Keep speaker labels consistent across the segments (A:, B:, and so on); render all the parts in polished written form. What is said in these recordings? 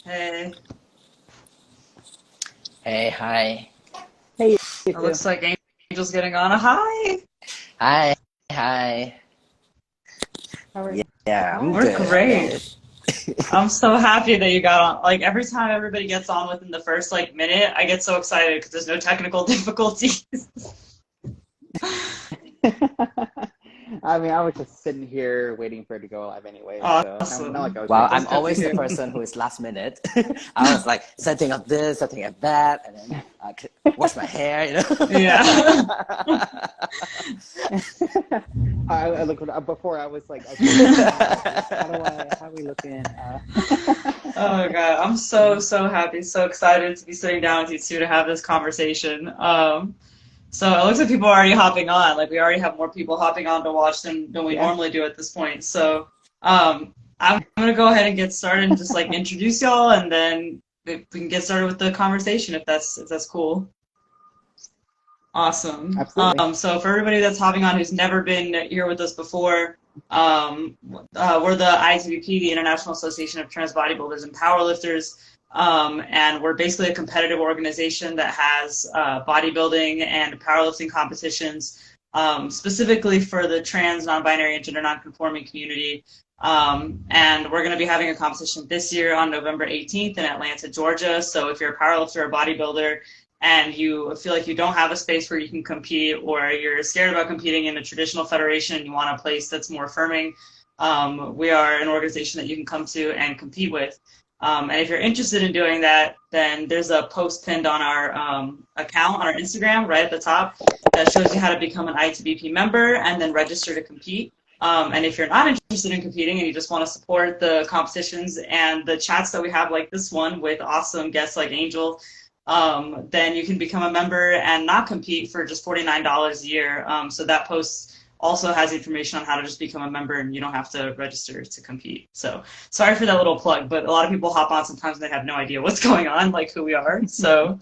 A: Hey,
B: Hey, hi.
C: Hey, you
A: it
C: too.
A: looks like Angel's getting on a high.
B: Hi, hi.
C: How are you?
B: Yeah, I'm
A: We're
C: Hi.
B: good. I'm
A: great.
B: good.
A: I'm so happy that you got on. Like every time everybody gets on within the first minute, I get so excited because there's no technical difficulties.
C: I mean, I was just sitting here waiting for it to go live anyway, so not like
A: Awesome.
C: I was
B: Well,
C: waiting
B: I'm
A: That's
C: for
A: good to
B: always the
A: hear.
B: person who is last minute. I was like setting up this, setting up that, and then wash my hair.
A: Yeah.
C: I looked before. I was like, I was thinking in my head, like, how are we looking?
A: Oh my God, I'm so happy, so excited to be sitting down with you two to have this conversation. So it looks like people are already hopping on. Like we already have more people hopping on to watch than we
C: Yeah.
A: normally do at this point. So I'm gonna go ahead and get started and just introduce y'all, and then we can get started with the conversation if that's cool. Awesome.
C: Absolutely.
A: So for everybody that's hopping on who's never been here with us before, we're the IATBP, the International Association of Trans Bodybuilders and Powerlifters, and we're basically a competitive organization that has bodybuilding and powerlifting competitions, specifically for the trans, non-binary, and gender non-conforming community. And we're going to be having a competition this year on November 18th in Atlanta, Georgia. So if you're a powerlifter or bodybuilder, and you feel like you don't have a space where you can compete, or you're scared about competing in a traditional federation and you want a place that's more affirming, we are an organization that you can come to and compete with. And if you're interested in doing that, then there's a post pinned on our account on our Instagram right at the top that shows you how to become an ITBP member and then register to compete. And if you're not interested in competing and you just want to support the competitions and the chats that we have, like this one with awesome guests like Angel, then you can become a member and not compete for just $49 a year. So that post also has information on how to just become a member, and you don't have to register to compete. So sorry for that little plug, but a lot of people hop on sometimes and they have no idea what's going on, like who we are. So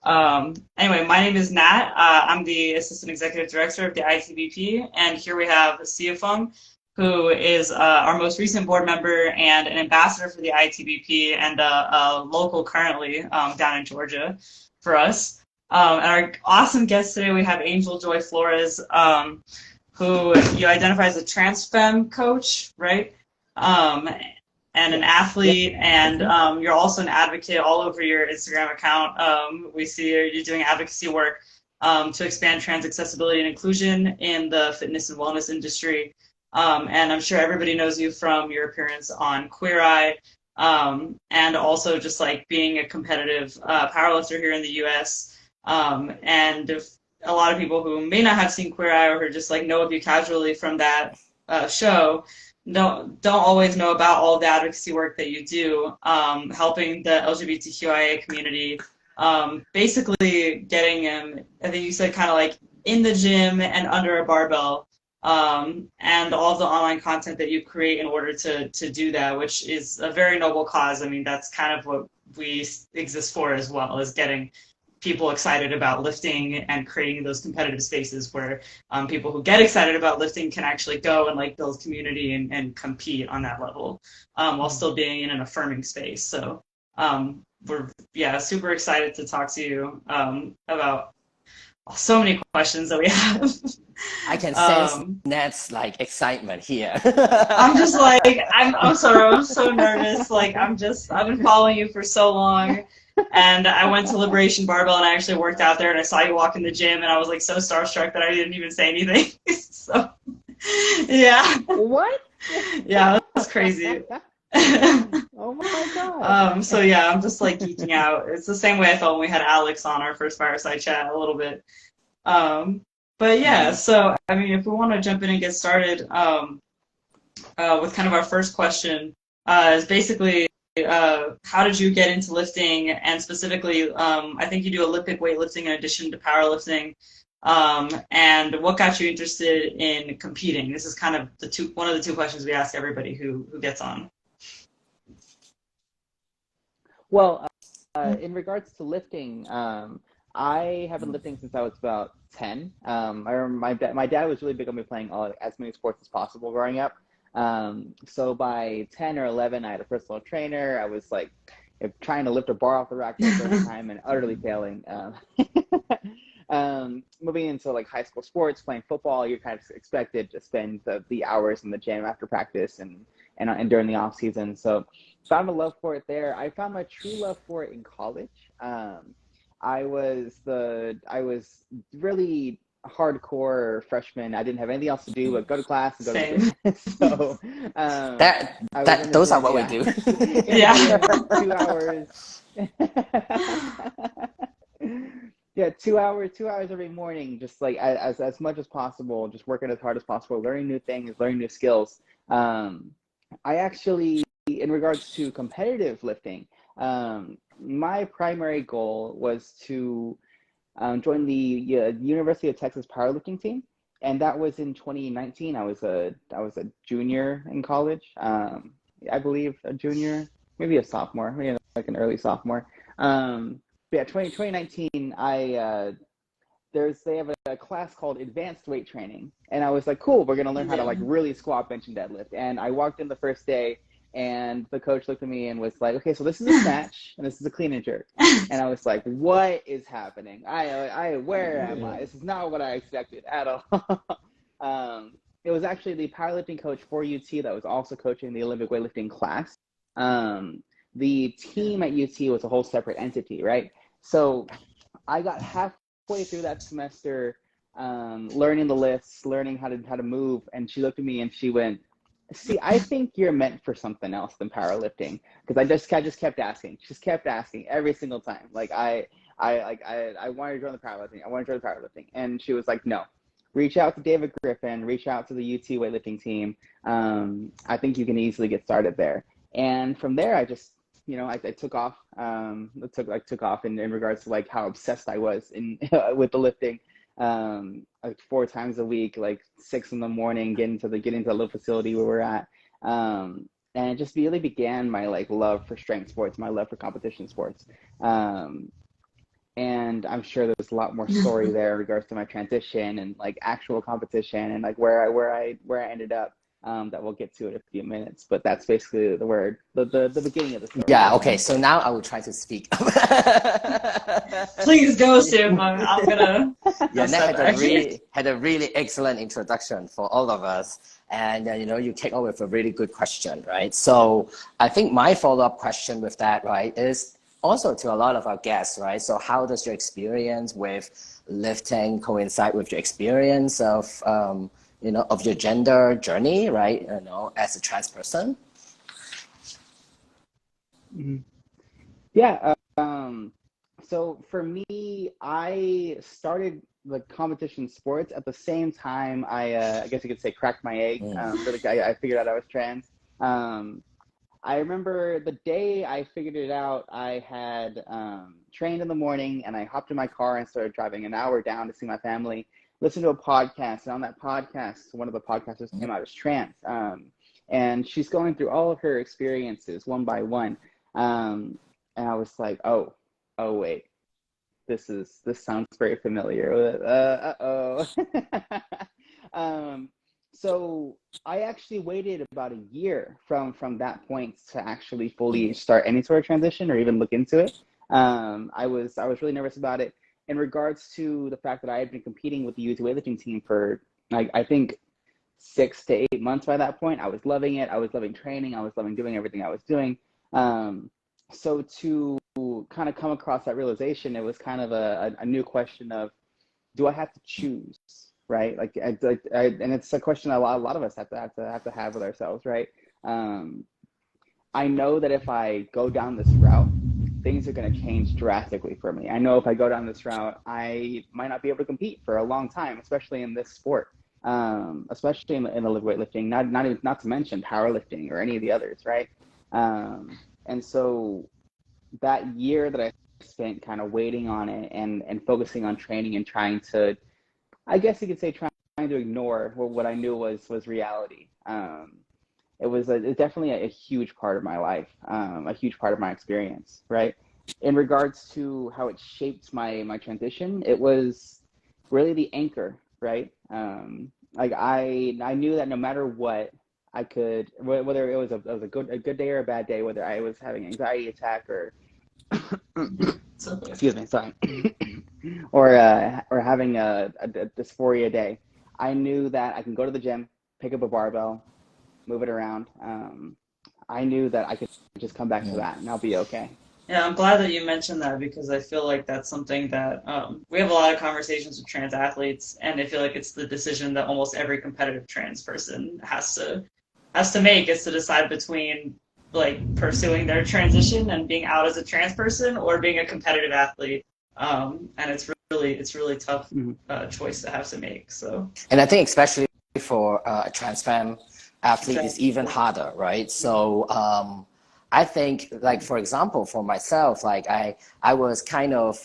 A: anyway, my name is Nat. I'm the Assistant Executive Director of the ITBP, and here we have Sia Fung, who is our most recent board member and an ambassador for the ITBP and a local currently down in Georgia for us. And our awesome guest today, we have Angel Joy Flores, who you identify as a transfemme coach, right? Um, and an
C: Yes. Yep.
A: athlete, and
C: Mm-hmm.
A: you're also an advocate all over your Instagram account. We see you're doing advocacy work to expand trans accessibility and inclusion in the fitness and wellness industry. And I'm sure everybody knows you from your appearance on Queer Eye, and also just being a competitive powerlifter here in the US. And if a lot of people who may not have seen Queer Eye or who just know of you casually from that show don't always know about all the advocacy work that you do, helping the LGBTQIA community, basically getting I think you said kind of in the gym and under a barbell, and all of the online content that you create in order to do that, which is a very noble cause. I mean, that's kind of what we exist for as well, is getting people excited about lifting and creating those competitive spaces where people who get excited about lifting can actually go and build community and compete on that level, while still being in an affirming space. So we're super excited to talk to you about so many questions that we have.
B: I can sense
A: um,
B: Nat's excitement here.
A: I'm just I'm sorry, I'm so nervous. I've been following you for so long. And I went to Liberation Barbell and I actually worked out there and I saw you walk in the gym and I was so starstruck that I didn't even say anything. So yeah.
C: What?
A: Yeah, that's crazy.
C: Oh my God.
A: So yeah, I'm just geeking out. It's the same way I felt when we had Alex on our first Fireside chat a little bit. Um, but yeah,
C: Hmm.
A: so I mean, if we want to jump in and get started, with kind of our first question, is basically how did you get into lifting? And specifically, I think you do Olympic weightlifting in addition to powerlifting. And what got you interested in competing? This is kind of one of the two questions we ask everybody who gets on.
C: Well, in regards to lifting, I have been lifting since I was about 10. I remember my dad was really big on me playing as many sports as possible growing up. So by 10 or 11, I had a personal trainer. I was trying to lift a bar off the rack for the first time and utterly failing. Moving into like high school sports, playing football, you're kind of expected to spend the hours in the gym after practice and during the off season. So found a love for it there. I found my true love for it in college. I was really hardcore freshman. I didn't have anything else to do but go to class and go to the gym. So
B: those are what we do.
C: Yeah. 2 hours. Yeah, 2 hours every morning, just like as much as possible, just working as hard as possible, learning new things, learning new skills. I actually, in regards to competitive lifting, my primary goal was to join the University of Texas powerlifting team, and that was in 2019. I was a junior in college, I believe a junior, maybe a sophomore, maybe like an early sophomore. Yeah, 2019. They have a class called Advanced Weight Training, and I was like, cool, we're gonna learn how to like really squat, bench, and deadlift. And I walked in the first day, and the coach looked at me and was like, okay, so this is a snatch and this is a clean and jerk. And I was like, what is happening? Where am I? This is not what I expected at all. It was actually the powerlifting coach for UT that was also coaching the Olympic weightlifting class. The team at UT was a whole separate entity, right? So I got halfway through that semester, learning the lifts, learning how to move, and she looked at me and she went, see, I think you're meant for something else than powerlifting. Because I just kept asking. She just kept asking every single time. Like I wanted to join the powerlifting. I want to join the powerlifting. And she was like, no. Reach out to David Griffin, reach out to the UT weightlifting team. I think you can easily get started there. And from there I just I took off. Took off in regards to like how obsessed I was with the lifting. Like 4 times a week, like 6 a.m, getting to the little facility where we're at. And it just really began my like love for strength sports, my love for competition sports. And I'm sure there's a lot more story there in regards to my transition and like actual competition and like where I ended up. That we'll get to in a few minutes, but that's basically the beginning of the story.
B: Yeah. Okay. So now I will try to speak.
A: Please go, Sim. I'm gonna.
B: Yeah, Nick had a really excellent introduction for all of us, and you kick off with a really good question, right? So I think my follow-up question with that, right, is also to a lot of our guests, right? So how does your experience with lifting coincide with your experience of of your gender journey, right? As a trans person.
C: Mm-hmm. Yeah. So for me, I started the competition sports at the same time I guess you could say cracked my egg. I figured out I was trans. I remember the day I figured it out, I had trained in the morning and I hopped in my car and started driving an hour down to see my family, listen to a podcast. And on that podcast, one of the podcasters came out as trans. And she's going through all of her experiences one by one. And I was like, oh wait, this sounds very familiar. So I actually waited about a year from that point to actually fully start any sort of transition or even look into it. I was really nervous about it in regards to the fact that I had been competing with the UT weightlifting team for I think 6 to 8 months by that point. I was loving it. I was loving training. I was loving doing everything I was doing. So to kind of come across that realization, it was kind of a new question of, do I have to choose? Right, and it's a question a lot of us have to have with ourselves, right? I know that if I go down this route, things are going to change drastically for me. I know if I go down this route, I might not be able to compete for a long time, especially in this sport, especially in the Olympic weightlifting. Not to mention powerlifting or any of the others, right? And so that year that I spent kind of waiting on it and focusing on training and trying to, I guess you could say, trying to ignore what I knew was reality. It was definitely a huge part of my life, a huge part of my experience, right? In regards to how it shaped my transition, it was really the anchor, right? I knew that no matter what, I could, whether it was a good day or a bad day, whether I was having an anxiety attack or excuse me, sorry, or having a dysphoria day, I knew that I can go to the gym, pick up a barbell, move it around. I knew that I could just come back to that and I'll be okay.
A: Yeah, I'm glad that you mentioned that because I feel like that's something that we have a lot of conversations with trans athletes, and I feel like it's the decision that almost every competitive trans person has to make, is to decide between like pursuing their transition and being out as a trans person or being a competitive athlete. And it's really tough choice to have to make. So,
B: and I think especially for a trans femme athlete is even harder, right? So I think, like, for example, for myself, like I was kind of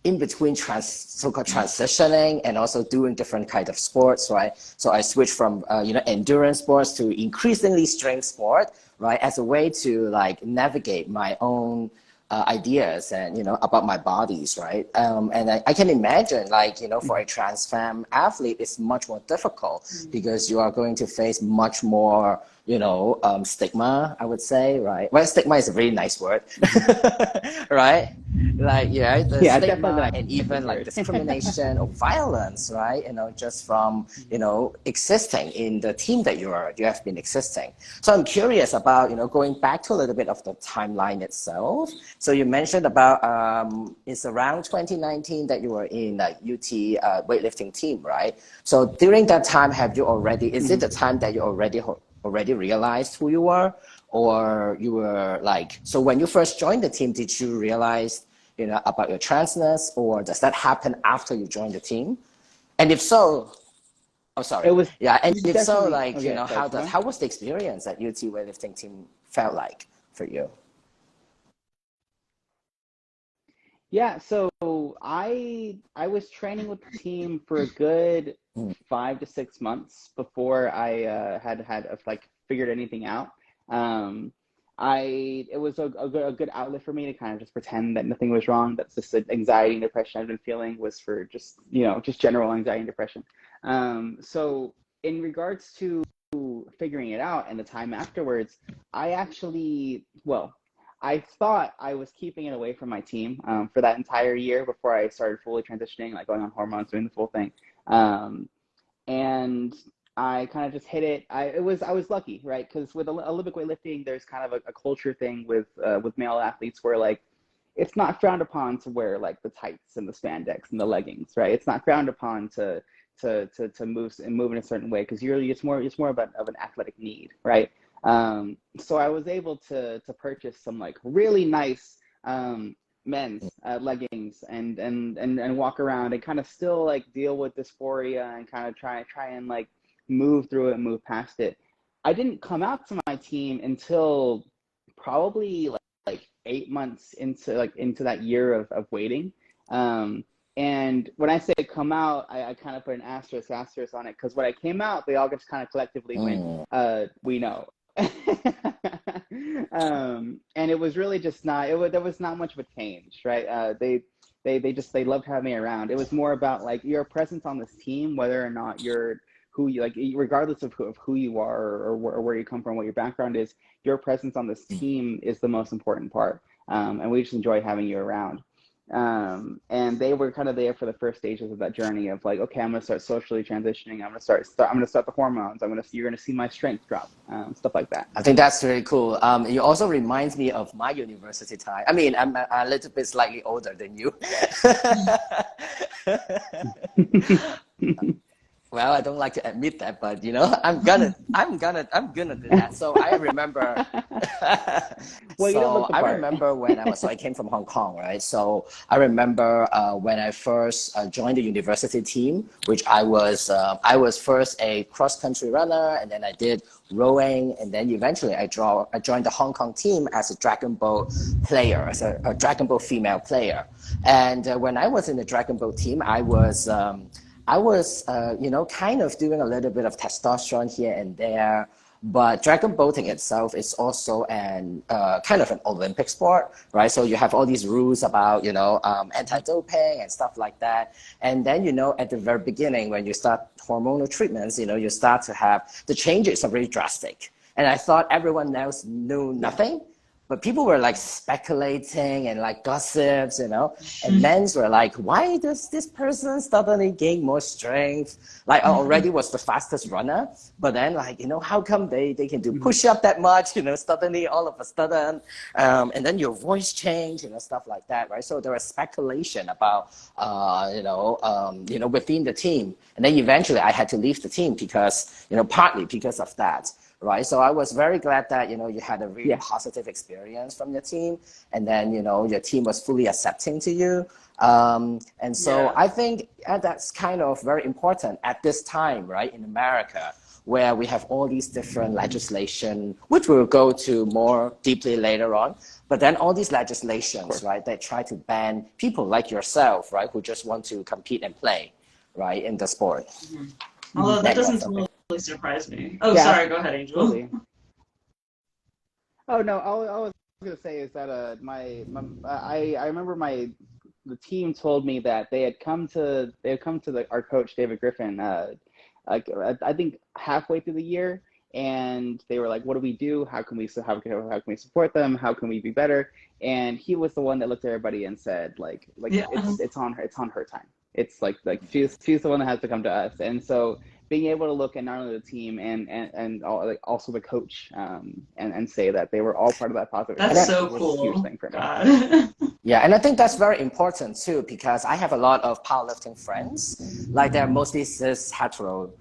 B: in between so-called transitioning and also doing different kind of sports, right? So I switched from endurance sports to increasingly strength sport, right, as a way to like navigate my own ideas and about my bodies, right? And I can imagine, like, for a trans femme athlete, it's much more difficult because you are going to face much more stigma, I would say, right? Well, stigma is a really nice word, right? Like, yeah, the stigma and even like discrimination or violence, right? Just from, existing in the team that you have been existing. So I'm curious about, going back to a little bit of the timeline itself. So you mentioned about, it's around 2019 that you were in like UT weightlifting team, right? So during that time, is it the time that you already realized who you were, or you were like, so when you first joined the team, did you realize about your transness, or does that happen after you joined the team? And if so, oh sorry, and if so, like, how was the experience at UT weightlifting team felt like for you?
C: Yeah, so I was training with the team for a good 5 to 6 months before I had like figured anything out. It was a good outlet for me to kind of just pretend that nothing was wrong. That's just the anxiety and depression I've been feeling was for just general anxiety and depression. So in regards to figuring it out and the time afterwards, I thought I was keeping it away from my team for that entire year before I started fully transitioning, like going on hormones, doing the full thing. And I kind of just hit it. I was lucky, right? Because with Olympic weightlifting, there's kind of a culture thing with male athletes where like it's not frowned upon to wear like the tights and the spandex and the leggings, right? It's not frowned upon to move in a certain way because it's more of an athletic need, right? So I was able to purchase some like really nice men's leggings and walk around and kind of still like deal with dysphoria and kind of try and like move through it and move past it. I didn't come out to my team until probably like 8 months into that year of waiting. And when I say come out, I kind of put an asterisk on it because when I came out, they all just kind of collectively went, we know. And it was really just there was not much of a change, right? They loved having me around. It was more about like your presence on this team, whether or not you're who you like, regardless of who you are or where you come from, what your background is, your presence on this team is the most important part. And we just enjoy having you around. And they were kind of there for the first stages of that journey of like, okay, I'm going to start socially transitioning. I'm going to start the hormones. You're going to see my strength drop, stuff like that.
B: I think that's really cool. It also reminds me of my university time. I mean, I'm a little bit slightly older than you. Well, I don't like to admit that, but I'm gonna do that. So I remember. I remember when I came from Hong Kong, right? So I remember when I first joined the university team, which I was first a cross country runner, and then I did rowing, and then eventually I joined the Hong Kong team as a Dragon Boat player, as a Dragon Boat female player. And when I was in the Dragon Boat team, I was kind of doing a little bit of testosterone here and there. But dragon boating itself is also an kind of an Olympic sport, right? So you have all these rules about, anti-doping and stuff like that. And then, at the very beginning, when you start hormonal treatments, you start to have the changes are very drastic. And I thought everyone else knew nothing. But people were like speculating and like gossips, and men's were like, why does this person suddenly gain more strength? Like I already was the fastest runner, but then like, how come they can do push up that much, suddenly all of a sudden, and then your voice change, stuff like that, right? So there was speculation about, within the team. And then eventually I had to leave the team because, partly because of that. Right. So I was very glad that, you had a really positive experience from your team. And then, your team was fully accepting to you. And so I think that's kind of very important at this time, right, in America, where we have all these different legislation, which we'll go to more deeply later on. But then all these legislations, right, that try to ban people like yourself, right, who just want to compete and play, right, in the sport.
A: Although that doesn't totally surprise me. Oh, sorry. Go ahead, Angel.
C: Totally. Oh no, all I was gonna say is that I remember the team told me that they had come to our coach David Griffin I think halfway through the year, and they were like, what do we do? How can we support them? How can we be better? And he was the one that looked at everybody and said it's on her time. It's like she's the one that has to come to us. And so being able to look at not only the team and also the coach and say that they were all part of that positive.
A: That's so cool.
C: A huge thing for me.
B: Yeah, and I think that's very important too, because I have a lot of powerlifting friends. Like they're mostly cis hetero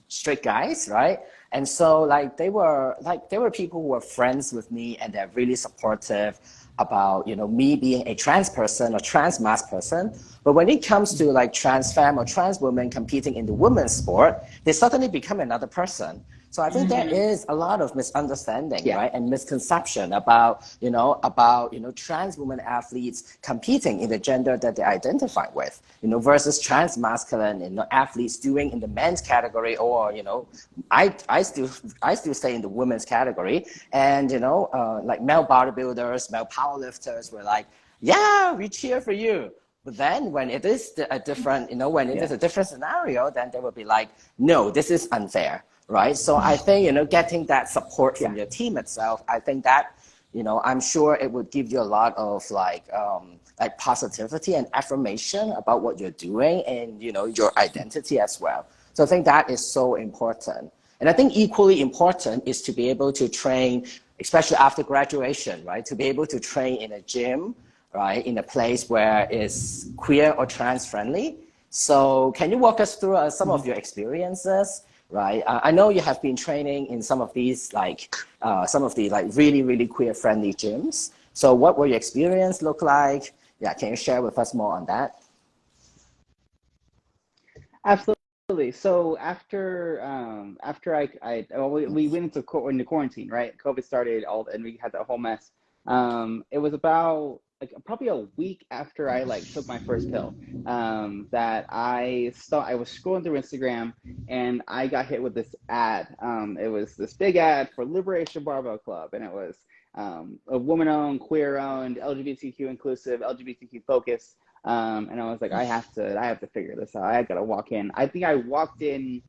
B: straight guys, right? And so like they were people who were friends with me, and they're really supportive about me being a trans person or trans mass person. But when it comes to like trans femme or trans women competing in the women's sport, they suddenly become another person. So I think there is a lot of misunderstanding, right, and misconception about trans women athletes competing in the gender that they identify with, versus trans masculine athletes doing in the men's category, or I still stay in the women's category, and like male bodybuilders, male powerlifters were like, yeah, we cheer for you. But then when it is a different, is a different scenario, then they will be like, no, this is unfair. Right. So I think, getting that support from your team itself, I think that, I'm sure it would give you a lot of like positivity and affirmation about what you're doing and, your identity as well. So I think that is so important. And I think equally important is to be able to train, especially after graduation, right? To be able to train in a gym, right? In a place where it's queer or trans friendly. So can you walk us through some of your experiences? Right. I know you have been training in some of these, some of the really, really queer friendly gyms. So what will your experience look like? Yeah. Can you share with us more on that?
C: Absolutely. So after we went into quarantine, right? COVID started and we had that whole mess. It was about probably a week after I took my first pill, that I was scrolling through Instagram and I got hit with this ad. It was this big ad for Liberation Barbell Club, and it was a woman-owned, queer-owned, LGBTQ inclusive, LGBTQ focused. And I was like, I have to figure this out. I gotta walk in. I think I walked in.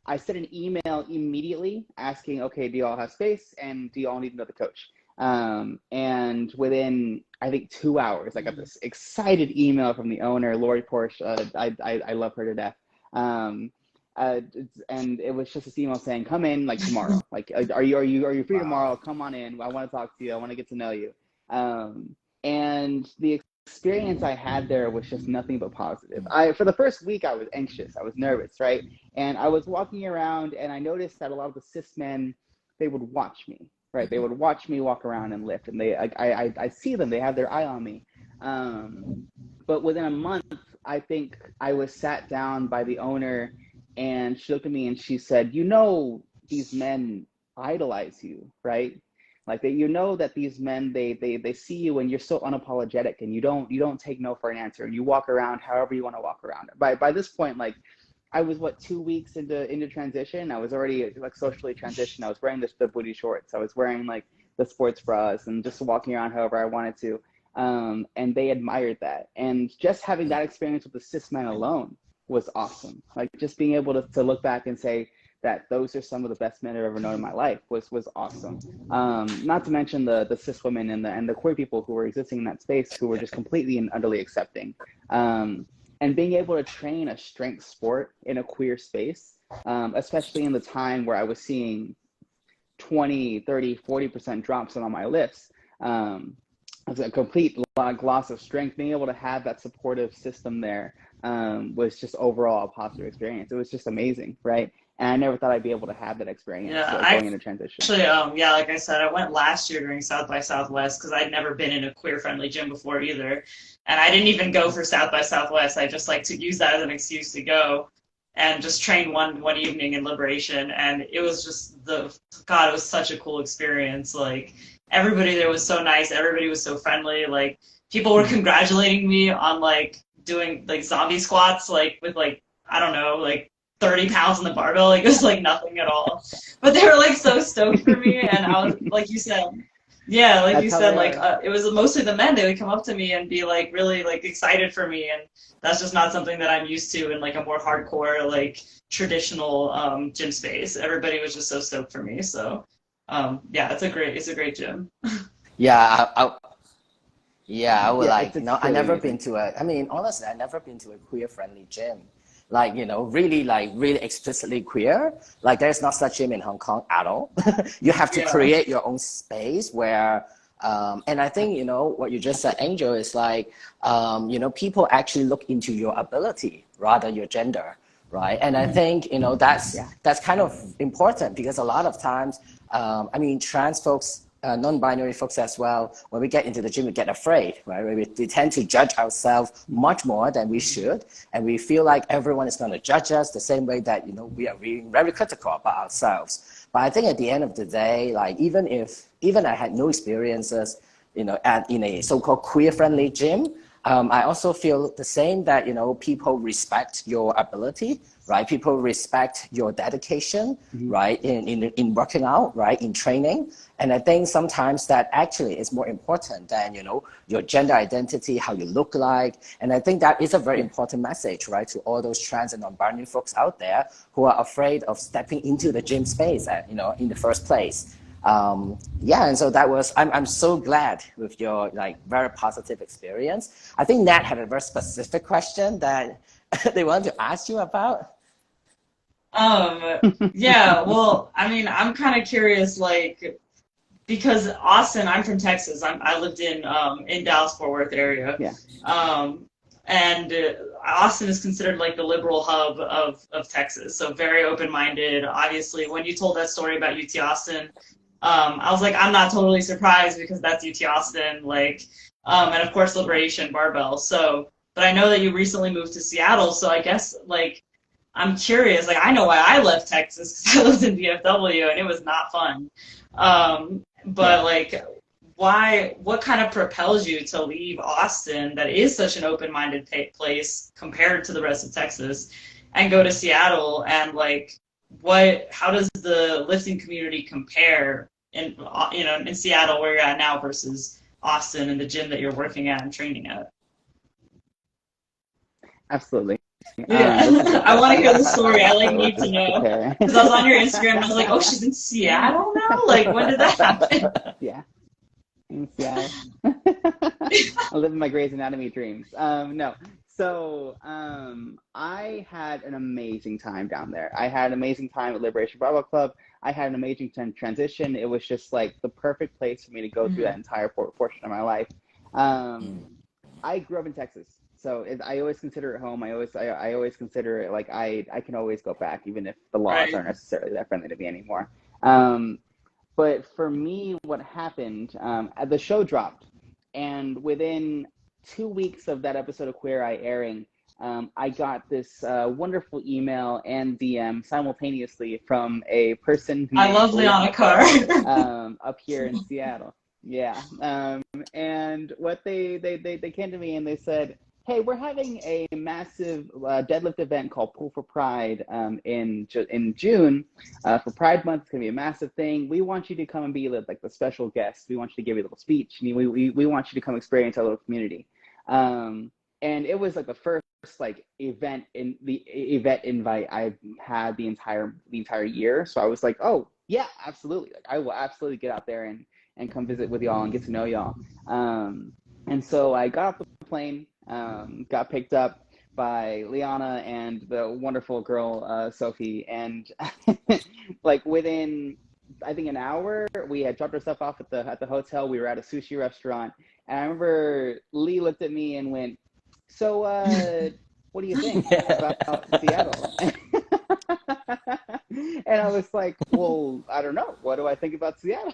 C: I sent an email immediately asking, okay, do you all have space, and do you all need another coach? And within, I think, 2 hours, I got this excited email from the owner, Lori Porsche. I love her to death. And it was just this email saying, come in tomorrow. Are you free tomorrow? Come on in. I want to talk to you. I want to get to know you. And the experience I had there was just nothing but positive. For the first week, I was anxious. I was nervous, right? And I was walking around, and I noticed that a lot of the cis men, they would watch me. Right, they would watch me walk around and lift, and I see them. They have their eye on me. But within a month, I think I was sat down by the owner, and she looked at me and she said, these men idolize you, right? Like that these men they see you and you're so unapologetic, and you don't take no for an answer, and you walk around however you want to walk around. By this point, I was 2 weeks into transition. I was already like socially transitioned. I was wearing the booty shorts. I was wearing like the sports bras and just walking around however I wanted to. And they admired that. And just having that experience with the cis men alone was awesome. Like just being able to look back and say that those are some of the best men I've ever known in my life was awesome. Not to mention the cis women and the queer people who were existing in that space who were just completely and utterly accepting. And being able to train a strength sport in a queer space, especially in the time where I was seeing 20, 30, 40% drops on my lifts, as a complete loss of strength, being able to have that supportive system there was just overall a positive experience. It was just amazing, right? And I never thought I'd be able to have that experience going into transition.
A: Actually, yeah, like I said, I went last year during South by Southwest because I'd never been in a queer-friendly gym before either. And I didn't even go for South by Southwest. I just like to use that as an excuse to go and just train one evening in Liberation. And it was just God, it was such a cool experience. Like, everybody there was so nice. Everybody was so friendly. Like, people were congratulating me on, like, doing, like, zombie squats, like, with, like, I don't know, like, 30 pounds on the barbell. Like, it was, like, nothing at all. But they were, like, so stoked for me. And I was, like you said, yeah, like that's you said, like, it was mostly the men. They would come up to me and be, like, really, like, excited for me. And that's just not something that I'm used to in, like, a more hardcore, like, traditional gym space. Everybody was just so stoked for me. So, yeah, it's a great gym.
B: Yeah, I would like,
C: it's
B: I never
C: amazing.
B: been to honestly, I never been to a queer-friendly gym. Like, really explicitly queer. Like, there's not such gym in Hong Kong at all. You have to create your own space where, and I think, what you just said, Angel, is like, people actually look into your ability rather your gender, right? And I think, that's kind of important because a lot of times, trans folks, non-binary folks as well, when we get into the gym, we get afraid, right? We tend to judge ourselves much more than we should. And we feel like everyone is going to judge us the same way that, we are being very critical about ourselves. But I think at the end of the day, like, even I had no experiences, in a so-called queer-friendly gym, I also feel the same that, people respect your ability, right? People respect your dedication, right? In working out, right? In training. And I think sometimes that actually is more important than, your gender identity, how you look like. And I think that is a very important message, right? To all those trans and non-binary folks out there who are afraid of stepping into the gym space, in the first place. And so that was, I'm so glad with your like very positive experience. I think Nat had a very specific question that they wanted to ask you about.
A: Yeah, well, I'm kind of curious, like, because Austin, I'm from Texas. I lived in Dallas-Fort Worth area.
C: Yeah.
A: And Austin is considered like the liberal hub of Texas. So very open-minded. Obviously, when you told that story about UT Austin, I was like, I'm not totally surprised because that's UT Austin, like, and of course Liberation, barbell. So, but I know that you recently moved to Seattle, so I guess, like, I'm curious, like, I know why I left Texas because I lived in DFW and it was not fun. But like, what kind of propels you to leave Austin, that is such an open-minded place compared to the rest of Texas, and go to Seattle? And like, how does the lifting community compare in Seattle, where you're at now, versus Austin and the gym that you're working at and training at?
C: Absolutely.
A: Yeah, I want to hear the story. I need to know, because I was on your Instagram and I was like, oh, she's in Seattle now? Like, when did that happen?
C: Yeah, in Seattle. I'm living my Grey's Anatomy dreams. No. So I had an amazing time down there. I had an amazing time at Liberation Barbell Club. I had an amazing transition. It was just like the perfect place for me to go through that entire portion of my life. I grew up in Texas, so I always consider it home. I always consider it like I can always go back, even if the laws aren't necessarily that friendly to me anymore. But for me, what happened, the show dropped, and within 2 weeks of that episode of Queer Eye airing, I got this wonderful email and DM simultaneously from a person
A: I love Liana Carr
C: up here in Seattle. Yeah. And what they came to me and they said, hey, we're having a massive deadlift event called Pool for Pride in June for Pride Month. It's gonna be a massive thing. We want you to come and be like the special guest. We want you to give you a little speech. I mean, we want you to come experience our little community. And it was like the first like event invite I've had the entire year. So I was like, oh yeah, absolutely. Like I will absolutely get out there and come visit with y'all and get to know y'all. And so I got off the plane, got picked up by Liana and the wonderful girl Sophie, and like within I think an hour, we had dropped our stuff off at the hotel. We were at a sushi restaurant, and I remember Lee looked at me and went, "So, what do you think about Seattle?" And I was like, "Well, I don't know. What do I think about Seattle?"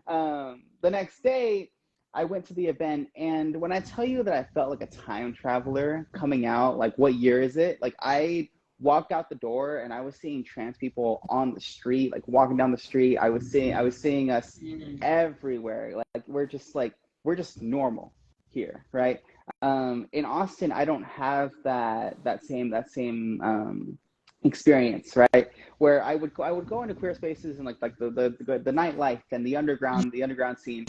C: The next day, I went to the event, and when I tell you that I felt like a time traveler coming out, like what year is it? Like I walked out the door and I was seeing trans people on the street, like walking down the street. I was seeing us everywhere. Like we're just normal here, right? In Austin, I don't have that same experience, right? Where I would go into queer spaces and like the nightlife and the underground scene.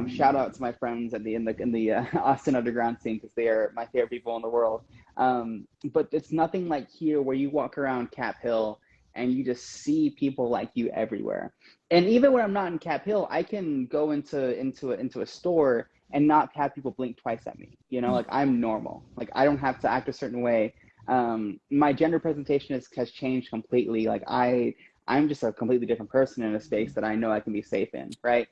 C: Shout out to my friends in the Austin underground scene, because they are my favorite people in the world. But it's nothing like here, where you walk around Cap Hill and you just see people like you everywhere. And even when I'm not in Cap Hill, I can go into a store and not have people blink twice at me. You know, like I'm normal. Like I don't have to act a certain way. My gender presentation has changed completely. Like I'm just a completely different person in a space that I know I can be safe in, right?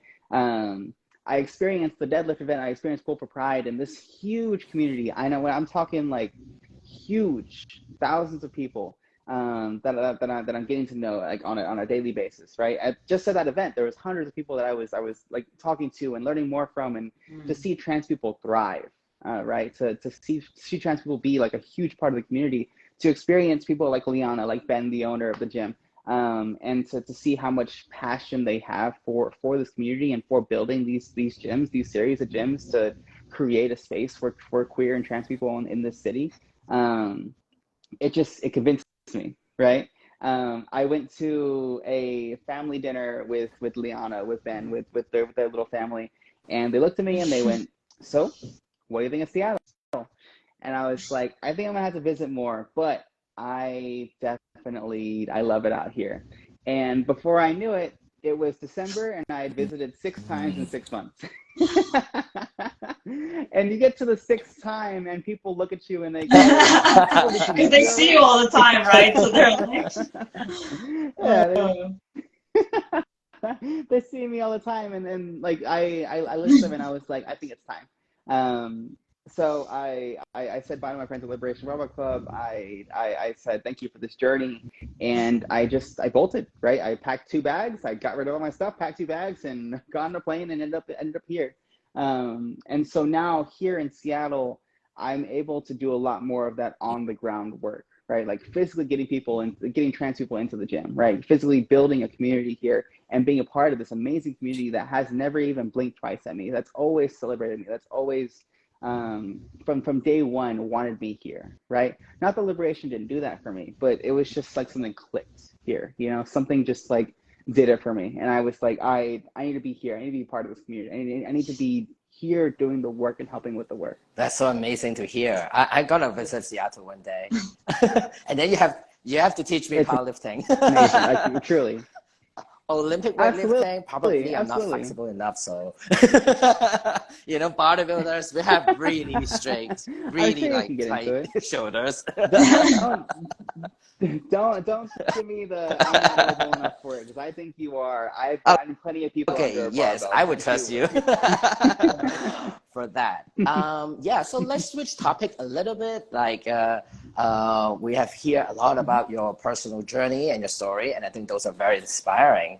C: I experienced the deadlift event. I experienced Pool for Pride in this huge community. I know when I'm talking like huge, thousands of people that I'm getting to know like on a daily basis, right? Just at that event, there was hundreds of people that I was like talking to and learning more from, and to see trans people thrive. Right, to see trans people be like a huge part of the community, to experience people like Liana, like Ben, the owner of the gym, and to see how much passion they have for this community and for building these gyms, these series of gyms to create a space for queer and trans people in this city. It convinced me, right? I went to a family dinner with Liana, with Ben, with their little family, and they looked at me and they went, "So, what do you think of Seattle?" And I was like, I think I'm gonna have to visit more, but I love it out here. And before I knew it, it was December and I had visited 6 times in 6 months. And you get to the 6th time and people look at you and they go,
A: because they see you all the time, right? So they're like,
C: they see me all the time, and then like I listened to them and I was like, I think it's time. So I said bye to my friends at Liberation Robot Club. I said thank you for this journey, and I bolted, right? I packed 2 bags. I got rid of all my stuff, packed 2 bags, and got on a plane and ended up here. And so now here in Seattle, I'm able to do a lot more of that on the ground work, right? Like physically getting trans people into the gym, right? Physically building a community here and being a part of this amazing community that has never even blinked twice at me. That's always celebrated me. That's always from day one wanted me here, right? Not that Liberation didn't do that for me, but it was just like something clicked here, you know, something just like did it for me. And I was like, I need to be here. I need to be part of this community. I need to be here doing the work and helping with the work.
B: That's so amazing to hear. I gotta visit Seattle one day. And then you have to teach me powerlifting.
C: Amazing, like, truly.
B: Olympic weightlifting, probably I'm not flexible enough, so you know, bodybuilders, we have really straight, really like tight shoulders.
C: Don't give me the I'm not mobile enough for it, because I think you are. I've gotten plenty of people.
B: Okay, yes, I would trust you for that. Yeah, so let's switch topic a little bit. Like we have heard a lot about your personal journey and your story, and I think those are very inspiring.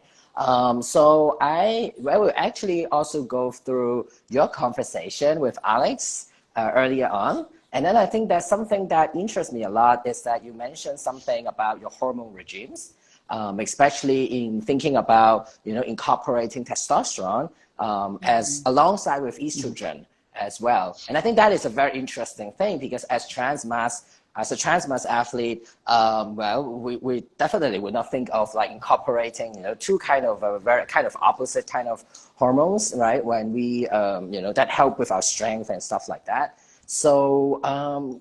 B: So I will actually also go through your conversation with Alex earlier on. And then I think that's something that interests me a lot, is that you mentioned something about your hormone regimes, especially in thinking about, you know, incorporating testosterone as alongside with estrogen. as well. And I think that is a very interesting thing, because as a trans mass athlete, well, we definitely would not think of like incorporating, two kind of very kind of opposite kind of hormones, right? When we, that help with our strength and stuff like that. So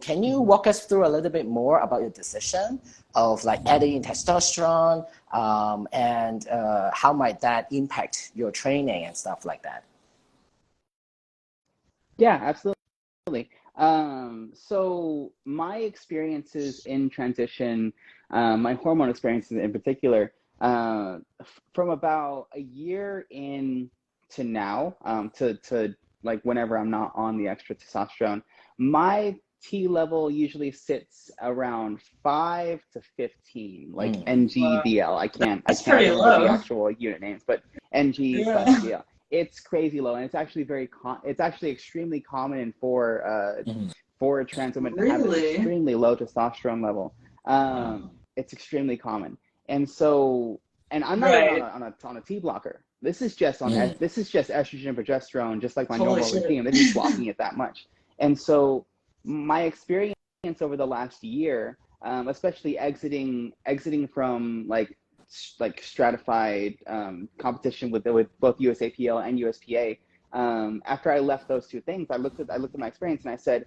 B: can you walk us through a little bit more about your decision of like adding in testosterone, and how might that impact your training and stuff like that?
C: Yeah, absolutely. So my experiences in transition, my hormone experiences in particular, from about a year in to now, to like whenever I'm not on the extra testosterone, my T level usually sits around 5 to 15, like NGDL. I can't remember the actual unit names, but NG/DL. It's crazy low, and it's actually it's actually extremely common for trans women to have an extremely low testosterone level. It's extremely common, and I'm not on a T blocker. This is just this is just estrogen and progesterone, just like my normal routine. They're just swapping it that much, and so my experience over the last year, especially exiting from like stratified competition with both USAPL and USPA. After I left those two things, I looked at my experience and I said,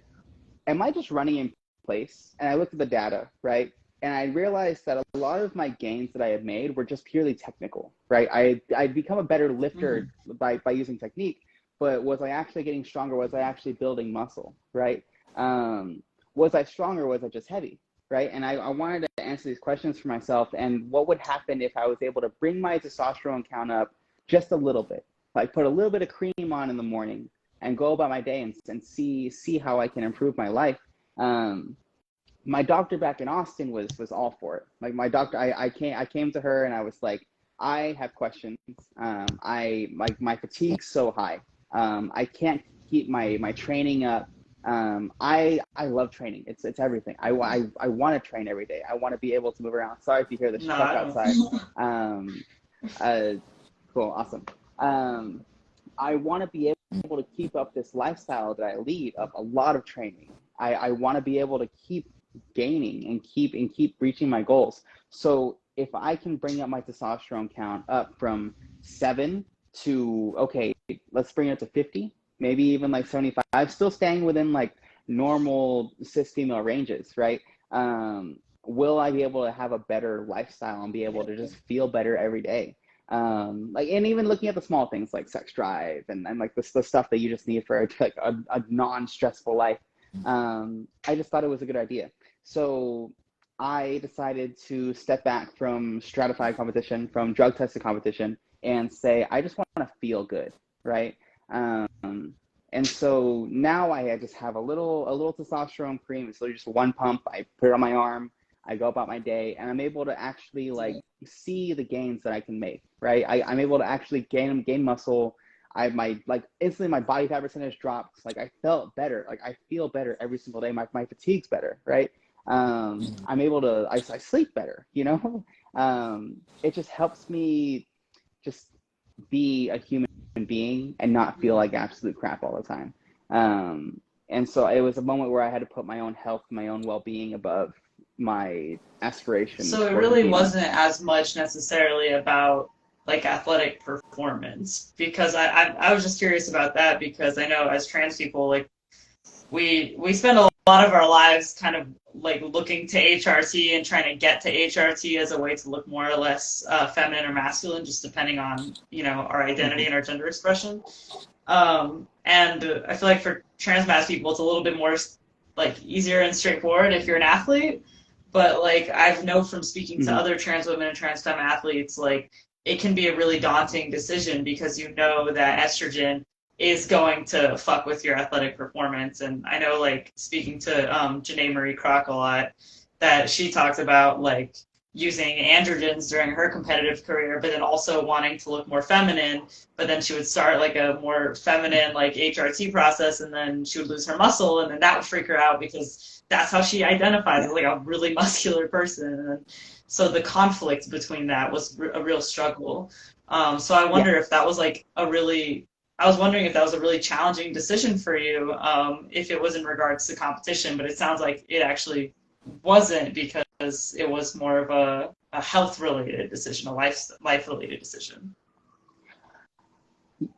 C: am I just running in place? And I looked at the data, right? And I realized that a lot of my gains that I had made were just purely technical, right? I'd become a better lifter by using technique, but was I actually getting stronger? Was I actually building muscle, right? Was I stronger? Was I just heavy? Right. And I wanted to answer these questions for myself, and what would happen if I was able to bring my testosterone count up just a little bit, like put a little bit of cream on in the morning and go about my day and see how I can improve my life. My doctor back in Austin was all for it. Like my doctor, I came to her and I was like, I have questions. My fatigue's so high. I can't keep my training up. I love training. It's everything. I want to train every day. I want to be able to move around. Sorry if you hear the truck outside. Cool. Awesome. I want to be able to keep up this lifestyle that I lead of a lot of training. I want to be able to keep gaining and keep reaching my goals. So if I can bring up my testosterone count up from 7 to, okay, let's bring it to 50, maybe even like 75, still staying within like normal cis female ranges, right? Will I be able to have a better lifestyle and be able to just feel better every day? Like, and even looking at the small things like sex drive and like the stuff that you just need for like a non-stressful life. I just thought it was a good idea. So I decided to step back from stratified competition, from drug tested competition, and say, I just want to feel good, right? And so now I just have a little testosterone cream. It's literally just one pump. I put it on my arm. I go about my day, and I'm able to actually like see the gains that I can make, right? I'm able to actually gain muscle. Instantly my body fat percentage drops. Like I felt better. Like I feel better every single day. My fatigue's better, right? I'm able to, I sleep better, it just helps me just be a human being and not feel like absolute crap all the time. And so it was a moment where I had to put my own health, my own well-being above my aspirations.
A: So it really wasn't as much necessarily about like athletic performance, because I was just curious about that, because I know as trans people, like we spend a lot of our lives kind of like looking to HRT and trying to get to HRT as a way to look more or less feminine or masculine, just depending on, our identity and our gender expression. And I feel like for trans mass people, it's a little bit more like easier and straightforward if you're an athlete. But like I've known from speaking to other trans women and trans femme athletes, like it can be a really daunting decision, because that estrogen is going to fuck with your athletic performance. And I know, like, speaking to Janae Marie Kroc a lot, that she talked about like using androgens during her competitive career, but then also wanting to look more feminine, but then she would start like a more feminine like HRT process, and then she would lose her muscle, and then that would freak her out, because that's how she identifies as like a really muscular person. And so the conflict between that was a real struggle. So I wonder if that was like a really I was wondering if that was a really challenging decision for you, if it was in regards to competition, but it sounds like it actually wasn't because it was more of a health-related decision, a life-related decision.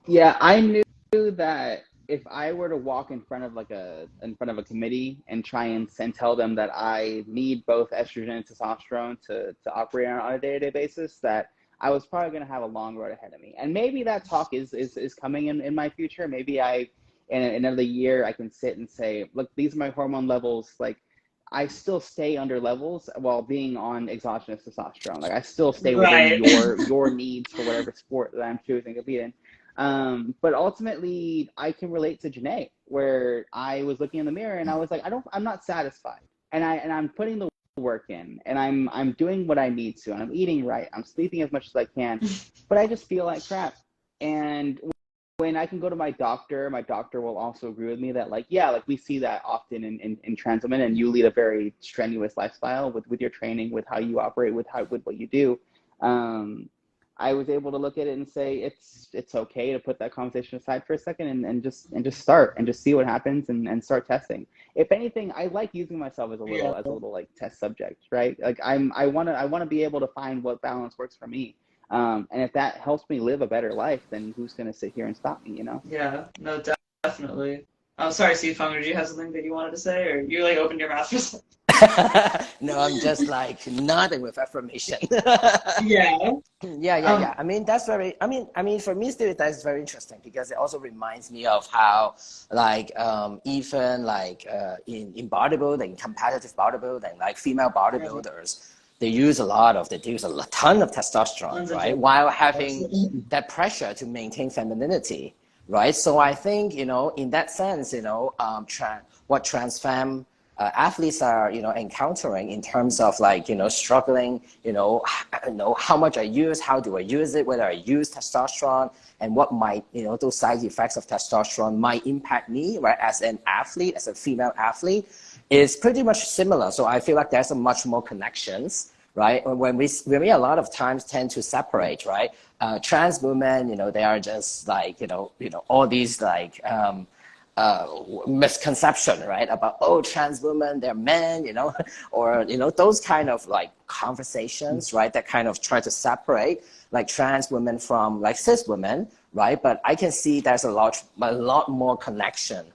C: Yeah, I knew that if I were to walk in front of a committee and try and tell them that I need both estrogen and testosterone to operate on a day-to-day basis, that I was probably going to have a long road ahead of me. And maybe that talk is coming in my future. Maybe in another year, I can sit and say, look, these are my hormone levels. Like, I still stay under levels while being on exogenous testosterone. Like, I still stay within your needs for whatever sport that I'm choosing to be in. But ultimately, I can relate to Janae, where I was looking in the mirror and I was like, I'm not satisfied, and I'm putting the work in, and I'm doing what I need to, and I'm eating right, I'm sleeping as much as I can, but I just feel like crap. And when I can go to my doctor will also agree with me that, like, yeah, like, we see that often in trans women, and you lead a very strenuous lifestyle with your training, with how you operate, with what you do. I was able to look at it and say it's okay to put that conversation aside for a second and just start and just see what happens and start testing. If anything, I like using myself as a little like test subject, right? Like, I want to be able to find what balance works for me. And if that helps me live a better life, then who's going to sit here and stop me, you know?
A: Yeah, no, definitely. I'm sorry, Steve Fung, did you have something that you wanted to say, or you like opened your mouth for something?
B: No, I'm just like nodding with affirmation.
A: Yeah.
B: Yeah. I mean, that's very, I mean, for me, still, that's very interesting because it also reminds me of how, like, even like in bodybuilding, competitive bodybuilding, like female bodybuilders, they use a ton of testosterone, right? While having that pressure to maintain femininity, right? So I think, in that sense, what transfemme athletes are, encountering in terms of, like, struggling, how much I use, how do I use it, whether I use testosterone, and what might, those side effects of testosterone might impact me, right, as an athlete, as a female athlete, is pretty much similar. So I feel like there's a much more connections, right? When we a lot of times tend to separate, right? Trans women, they are just like, all these like, misconception, right, about, oh, trans women, they're men, or those kind of like conversations, right, that kind of try to separate like trans women from like cis women, right? But I can see there's a lot more connection,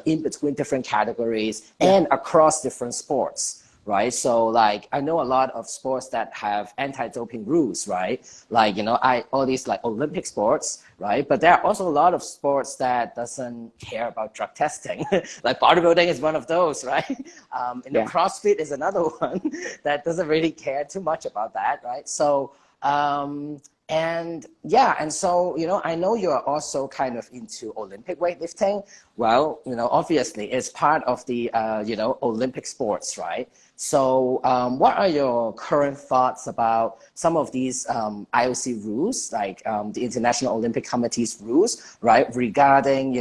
B: in between different categories and across different sports. Right. So like, I know a lot of sports that have anti-doping rules, right? Like, all these like Olympic sports, right? But there are also a lot of sports that doesn't care about drug testing. Like bodybuilding is one of those, right? CrossFit is another one that doesn't really care too much about that, right? So, and so, I know you're also kind of into Olympic weightlifting. Well, obviously it's part of the, Olympic sports, right? So what are your current thoughts about some of these IOC rules, like the International Olympic Committee's rules, right, regarding,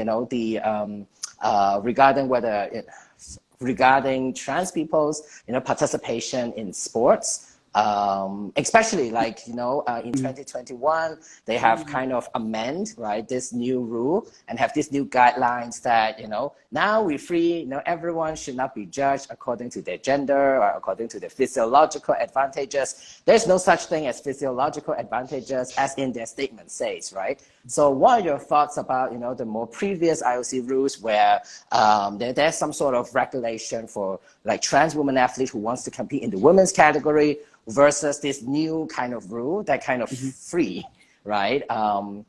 B: regarding trans people's, participation in sports? Especially like, in 2021, they have kind of amend, right, this new rule and have these new guidelines that, now we're free, everyone should not be judged according to their gender or according to their physiological advantages. There's no such thing as physiological advantages, as in their statement says, right? So what are your thoughts about, the more previous IOC rules where there's some sort of regulation for like trans women athletes who wants to compete in the women's category, versus this new kind of rule that kind of free, right? And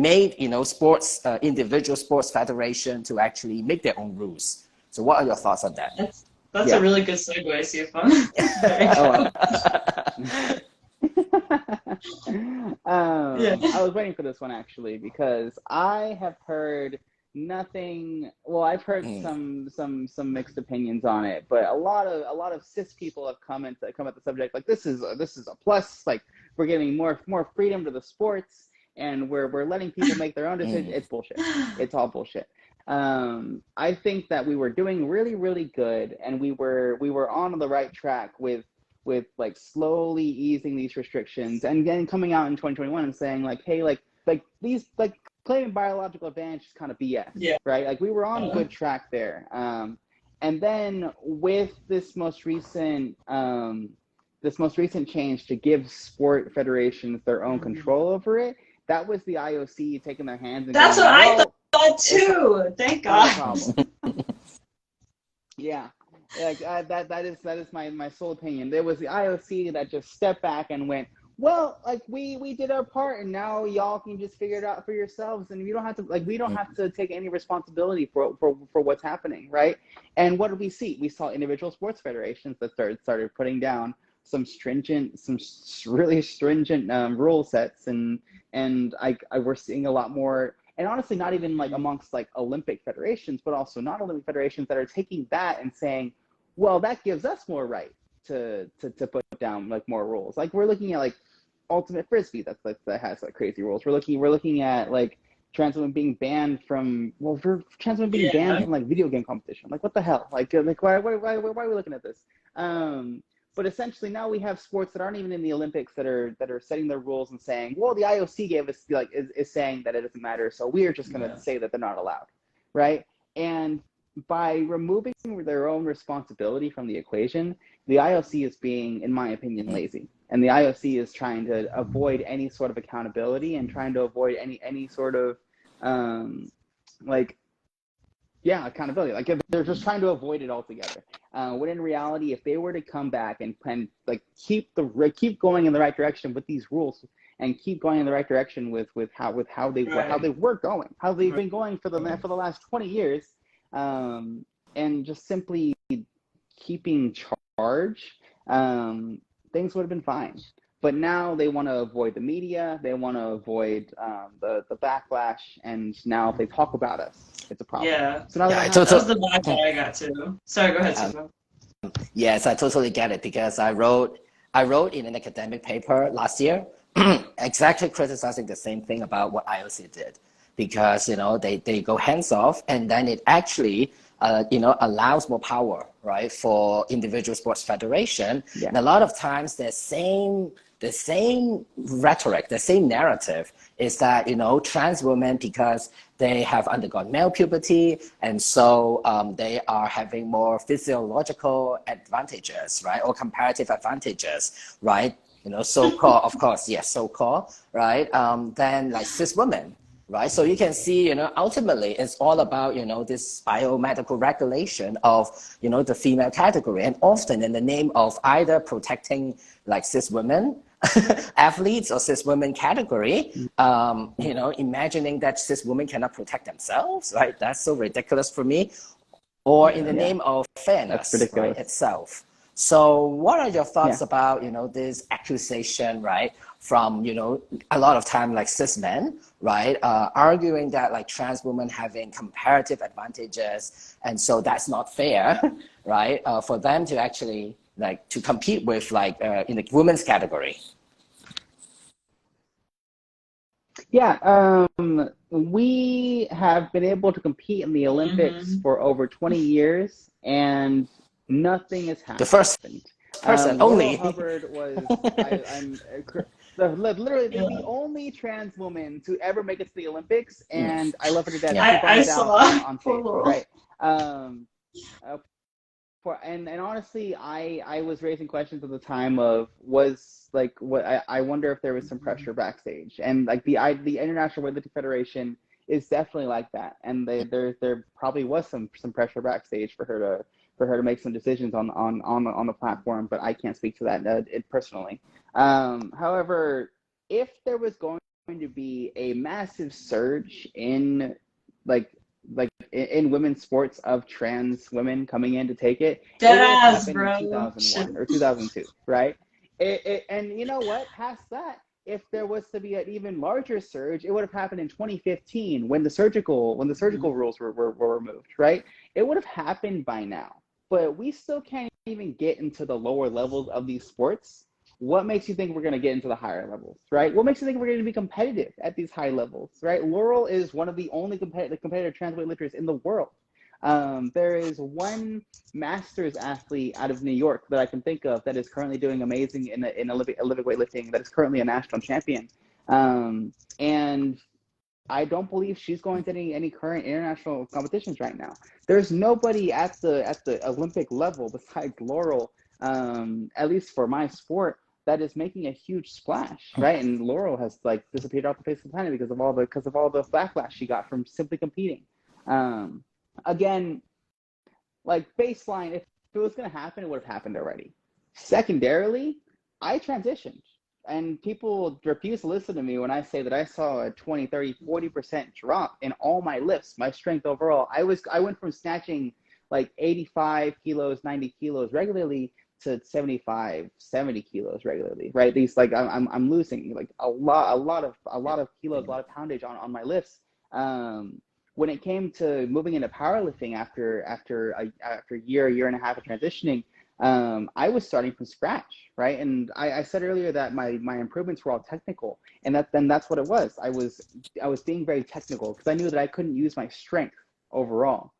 B: made, sports, individual sports federation to actually make their own rules. So what are your thoughts on that?
A: That's a really good segue, CFM.
C: I was waiting for this one actually, because I have heard nothing. Well, I've heard some mixed opinions on it, but a lot of cis people have come at the subject like, this is a plus, like, we're giving more freedom to the sports and we're letting people make their own decisions. It's bullshit. It's all bullshit. I think that we were doing really, really good, and we were on the right track with like slowly easing these restrictions, and then coming out in 2021 and saying like, hey, like these, like, claiming biological advantage is kind of BS,
A: Yeah.
C: right? Like we were on good track there. And then with this most recent change to give sport federations their own control over it, that was the IOC taking their hands and
A: That's
C: going,
A: what I
C: well,
A: thought too. Thank
C: not a
A: God.
C: problem. Yeah. Like that is my sole opinion. There was the IOC that just stepped back and went, well, like we did our part, and now y'all can just figure it out for yourselves, and you don't have to we don't have to take any responsibility for what's happening, right? And what did we see? We saw individual sports federations that started putting down some really stringent rule sets, and we're seeing a lot more. And honestly, not even like amongst like Olympic federations, but also non-Olympic federations that are taking that and saying, well, that gives us more right to put down like more rules. Like we're looking at like ultimate frisbee that has like crazy rules. We're looking at like trans women being banned from trans women being banned from like video game competition. Like what the hell? Like why are we looking at this? But essentially now we have sports that aren't even in the Olympics that are setting their rules and saying, well, the IOC gave us like is saying that it doesn't matter, so we are just going to say that they're not allowed, right? And by removing their own responsibility from the equation, the IOC is being, in my opinion, lazy, and the IOC is trying to avoid any sort of accountability and trying to avoid any sort of accountability. Like they're just trying to avoid it altogether. When in reality, if they were to come back and like keep going in the right direction with these rules, and keep going in the right direction with how they've been going for the last 20 years, and just simply keeping charge, things would have been fine. But now they want to avoid the media, they want to avoid the backlash, and now if they talk about us, it's a problem.
A: Yeah.
C: So now
A: that was the vibe that I got too. Sorry, go ahead, Sifu.
B: Yes, I totally get it, because I wrote in an academic paper last year exactly criticizing the same thing about what IOC did, because they go hands off, and then it actually allows more power, right, for individual sports federation. Yeah. And a lot of times the same rhetoric, the same narrative is that trans women, because they have undergone male puberty, and so they are having more physiological advantages, right, or comparative advantages, right? So-called, of course, yes, so-called, right? Than like cis women, right? So you can see, ultimately it's all about, this biomedical regulation of, the female category, and often in the name of either protecting like cis women athletes or cis women category, imagining that cis women cannot protect themselves, right? That's so ridiculous for me. Or in the name of fairness, right, itself. So what are your thoughts about, this accusation, right, from, a lot of time like cis men, right, arguing that like trans women having comparative advantages, and so that's not fair, right, for them to actually like to compete with like in the women's category?
C: Yeah, we have been able to compete in the Olympics for over 20 years, and nothing has happened.
B: The first person only.
C: Hubbard was literally the only trans woman to ever make it to the Olympics, and I love her to death.
A: Yeah. I saw
C: on stage, right? And honestly, I was raising questions at the time of I wonder if there was some pressure backstage, and like the International Weightlifting Federation is definitely like that, and there probably was some pressure backstage for her to make some decisions on the platform, but I can't speak to that personally. However, if there was going to be a massive surge in in women's sports of trans women coming in to take it, it would have happened in 2001 or 2002, right? And you know what? Past that, if there was to be an even larger surge, it would have happened in 2015 when the surgical rules were removed, right? It would have happened by now. But we still can't even get into the lower levels of these sports. What makes you think we're going to get into the higher levels, right? What makes you think we're going to be competitive at these high levels, right? Laurel is one of the only competitive trans weightlifters in the world. There is one masters athlete out of New York that I can think of that is currently doing amazing in Olympic weightlifting, that is currently a national champion. And I don't believe she's going to any current international competitions right now. There's nobody at the Olympic level besides Laurel, at least for my sport, that is making a huge splash, right? And Laurel has like disappeared off the face of the planet because of all the backlash she got from simply competing. Again, like baseline, if it was going to happen, it would have happened already. Secondarily, I transitioned. And people refuse to listen to me when I say that I saw a 20, 30, 40% drop in all my lifts, my strength overall. I went from snatching like 85 kilos, 90 kilos regularly to 75, 70 kilos regularly, right? These like I'm losing like a lot of kilos, a lot of poundage on my lifts. When it came to moving into powerlifting after a year and a half of transitioning, I was starting from scratch, right? And I said earlier that my improvements were all technical, and that's what it was. I was being very technical because I knew that I couldn't use my strength overall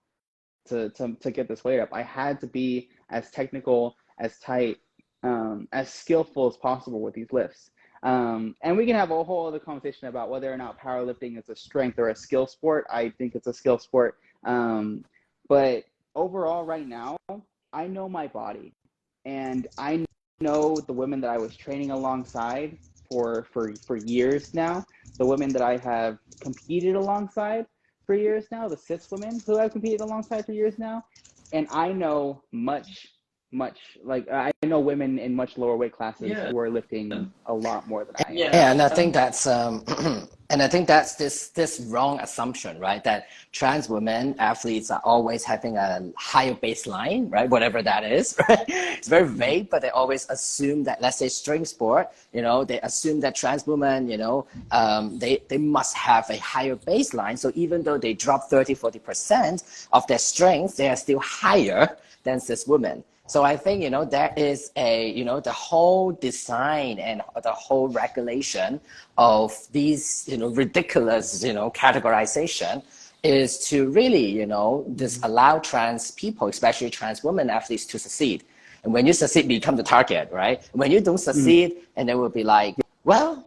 C: to get this weight up. I had to be as technical, as tight, as skillful as possible with these lifts. And we can have a whole other conversation about whether or not powerlifting is a strength or a skill sport. I think it's a skill sport. But overall, right now, I know my body, and I know the women that I was training alongside for years now, the women that I have competed alongside for years now, the cis women who I've competed alongside for years now, and I know much like I know women in much lower weight classes who are lifting a lot more than I am.
B: Yeah, and I think that's this wrong assumption, right? That trans women athletes are always having a higher baseline, right? Whatever that is, right? It's very vague, but they always assume that, let's say strength sport, they assume that trans women, they must have a higher baseline. So even though they drop 30-40% of their strength, they are still higher than cis women. So I think, there is the whole design and the whole regulation of these, ridiculous, categorization is to really, just allow trans people, especially trans women athletes, to succeed. And when you succeed, become the target, right? When you don't succeed, and they will be like, well,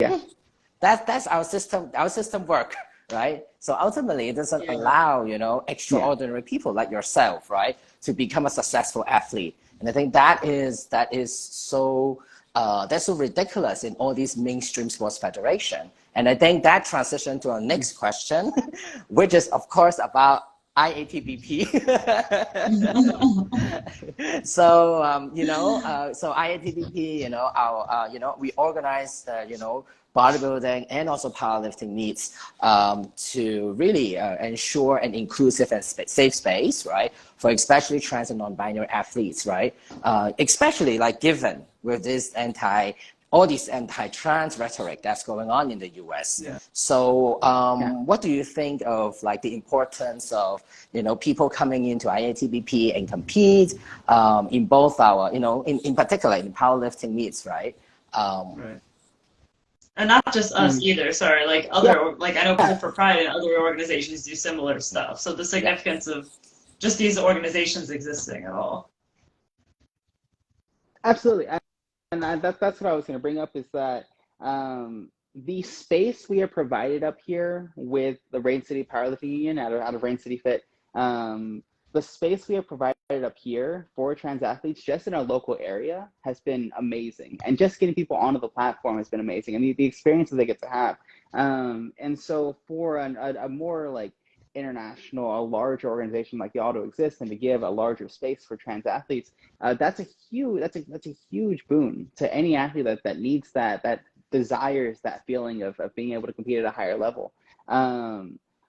B: that's our system work, right? So ultimately, it doesn't allow, extraordinary people like yourself, right, to become a successful athlete. And I think that is so that's so ridiculous in all these mainstream sports federation. And I think that transition to our next question, which is of course about IATBP. So so IATBP, we organize bodybuilding and also powerlifting meets to really ensure an inclusive and safe space, right, for especially trans and non-binary athletes, right? Especially like given with this all this anti-trans rhetoric that's going on in the US. So what do you think of like the importance of, people coming into IATBP and compete in both our, in particular in powerlifting meets, right?
A: Right. And not just us either, sorry, like other, like I know Pull for Pride and other organizations do similar stuff. So the significance of just these organizations existing at all.
C: Absolutely. And that's what I was going to bring up is that the space we are provided up here with the Rain City Powerlifting Union out of Rain City Fit, the space we have provided up here for trans athletes just in our local area has been amazing. And just getting people onto the platform has been amazing. I mean, the experiences they get to have. And so for a more like international, a larger organization like y'all to exist and to give a larger space for trans athletes, that's a huge boon to any athlete that needs that desires that feeling of being able to compete at a higher level.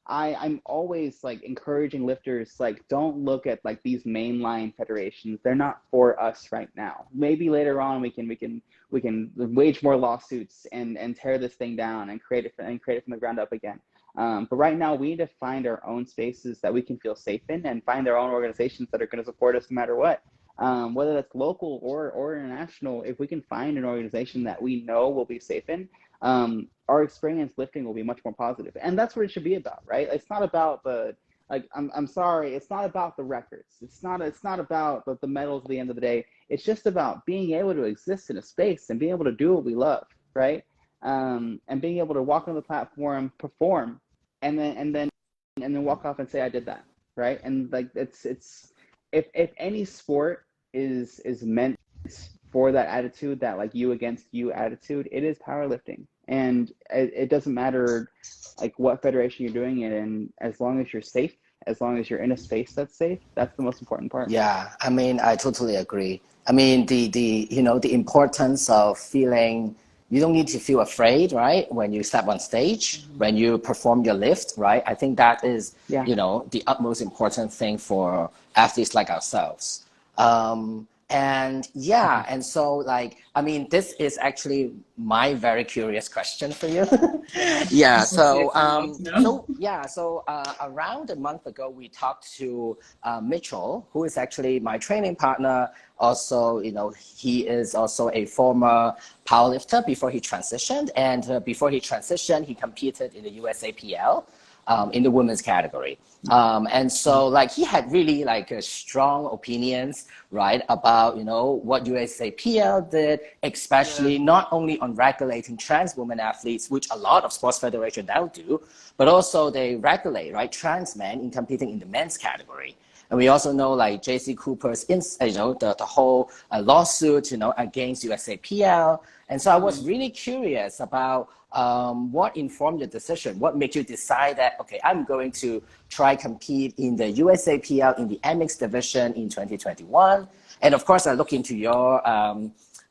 C: I'm always like encouraging lifters, like, don't look at like these mainline federations. They're not for us right now. Maybe later on we can wage more lawsuits and tear this thing down and create it from the ground up again. But right now we need to find our own spaces that we can feel safe in and find our own organizations that are going to support us no matter what. Whether that's local or international, if we can find an organization that we know will be safe in, our experience lifting will be much more positive. And that's what it should be about, right? It's not about I'm sorry, it's not about the records. It's not about the medals at the end of the day. It's just about being able to exist in a space and being able to do what we love, right? And being able to walk on the platform, perform, and then walk off and say I did that, right? And like it's if any sport is meant for that attitude, that like you against you attitude, it is powerlifting. And it doesn't matter like what federation you're doing it in, as long as you're safe, as long as you're in a space that's safe, that's the most important part.
B: Yeah, I mean, I totally agree. I mean, the you know, the importance of feeling, you don't need to feel afraid, right? When you step on stage, when you perform your lift, right? I think that is,
C: Yeah.
B: you know, the utmost important thing for athletes like ourselves. And yeah, and so like, I mean, this is actually my very curious question for you. Yeah, so around a month ago, we talked to Mitchell, who is actually my training partner. Also, you know, he is also a former powerlifter before he transitioned, and before he transitioned, he competed in the USAPL. In the women's category. And so like he had really like strong opinions, right, about, you know, what USAPL did, especially not only on regulating trans women athletes, which a lot of sports federations now do, but also they regulate, right, trans men in competing in the men's category. And we also know like JC Cooper's, you know, the whole lawsuit, you know, against USAPL. And so I was really curious about what informed your decision? What made you decide that, okay, I'm going to try compete in the USAPL in the MX division in 2021? And of course, I look into your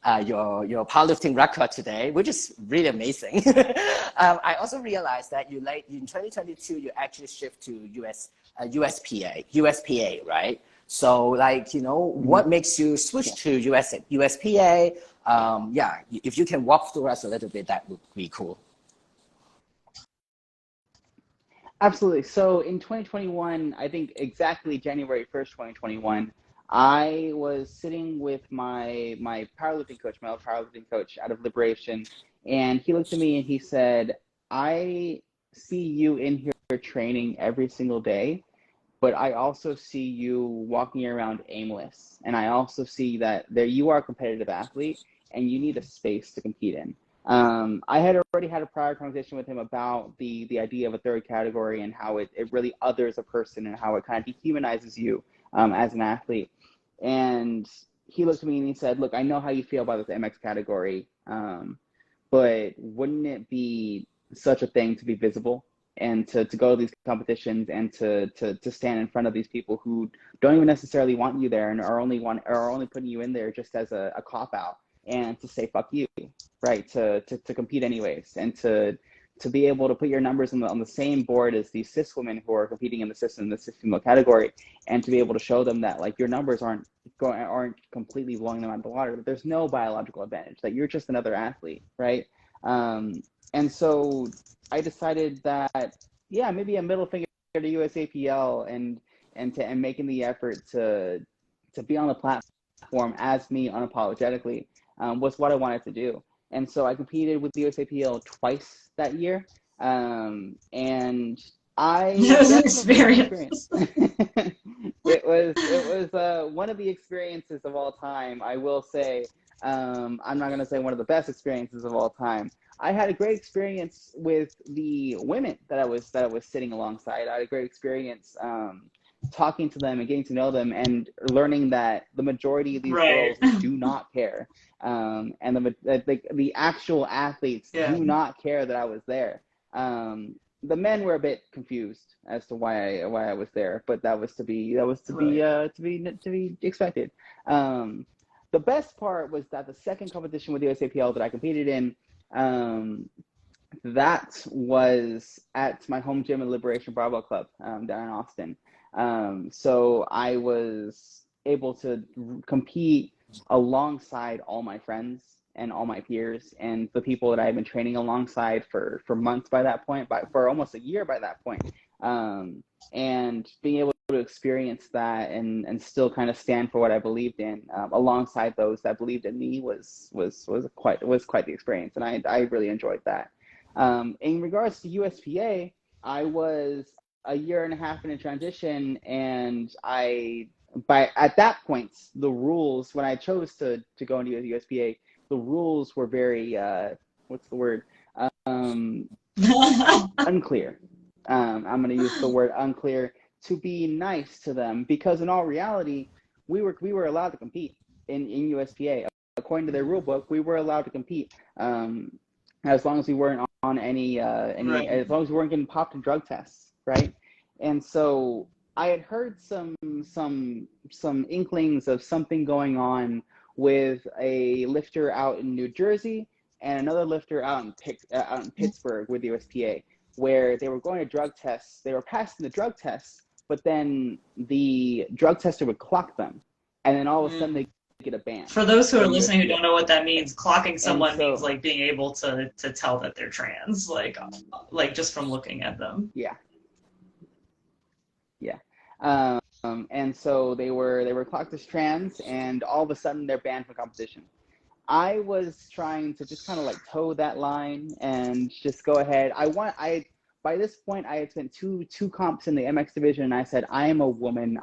B: powerlifting record today, which is really amazing. I also realized that in 2022, you actually shift to USPA, right? So like, you know, what makes you switch to USPA? Yeah, if you can walk through us a little bit, that would be cool.
C: Absolutely. So in 2021, I think exactly January 1st, 2021, I was sitting with my powerlifting coach, my old powerlifting coach out of Liberation, and he looked at me and he said, I see you in here training every single day, but I also see you walking around aimless. And I also see that there you are a competitive athlete and you need a space to compete in. I had already had a prior conversation with him about the idea of a third category and how it really others a person and how it kind of dehumanizes you as an athlete. And he looked at me and he said, look, I know how you feel about this MX category, but wouldn't it be such a thing to be visible and to go to these competitions and to stand in front of these people who don't even necessarily want you there and are only putting you in there just as a cop out and to say fuck you, right? To compete anyways, and to be able to put your numbers on the same board as these cis women who are competing in the cis female category, and to be able to show them that like your numbers aren't completely blowing them out of the water, that there's no biological advantage, that you're just another athlete, right? And so I decided that, yeah, maybe a middle finger to USAPL and making the effort to be on the platform as me unapologetically was what I wanted to do. And so I competed with the USAPL twice that year. And I
A: it was an experience.
C: It was one of the experiences of all time. I will say, I'm not going to say one of the best experiences of all time. I had a great experience with the women that I was sitting alongside. I had a great experience talking to them and getting to know them and learning that the majority of these girls do not care. And the actual athletes do not care that I was there. The men were a bit confused as to why I was there, but that was to be expected. The best part was that the second competition with the USAPL that I competed in, that was at my home gym in Liberation Barbell Club down in Austin. So I was able to compete alongside all my friends and all my peers and the people that I had been training alongside for months by that point, for almost a year by that point. And being able to experience that and still kind of stand for what I believed in alongside those that believed in me was quite the experience, and I really enjoyed that. In regards to USPA, I was a year and a half in a transition, and at that point the rules, when I chose to go into the USPA, the rules were very unclear. I'm going to use the word unclear, to be nice to them, because in all reality, we were allowed to compete in USPA. According to their rule book, we were allowed to compete, as long as we weren't on any as long as we weren't getting popped in drug tests, right? And so I had heard some inklings of something going on with a lifter out in New Jersey and another lifter out in Pittsburgh with USPA, where they were going to drug tests. They were passing the drug tests, but then the drug tester would clock them, and then all of a sudden they get a ban.
A: For those who are listening who don't know what that means, clocking someone means like being able to tell that they're trans, like just from looking at them.
C: Yeah. And so they were clocked as trans, and all of a sudden they're banned from competition. I was trying to just kind of like toe that line and just go ahead. By this point I had spent two comps in the MX division, and I said, I am a woman.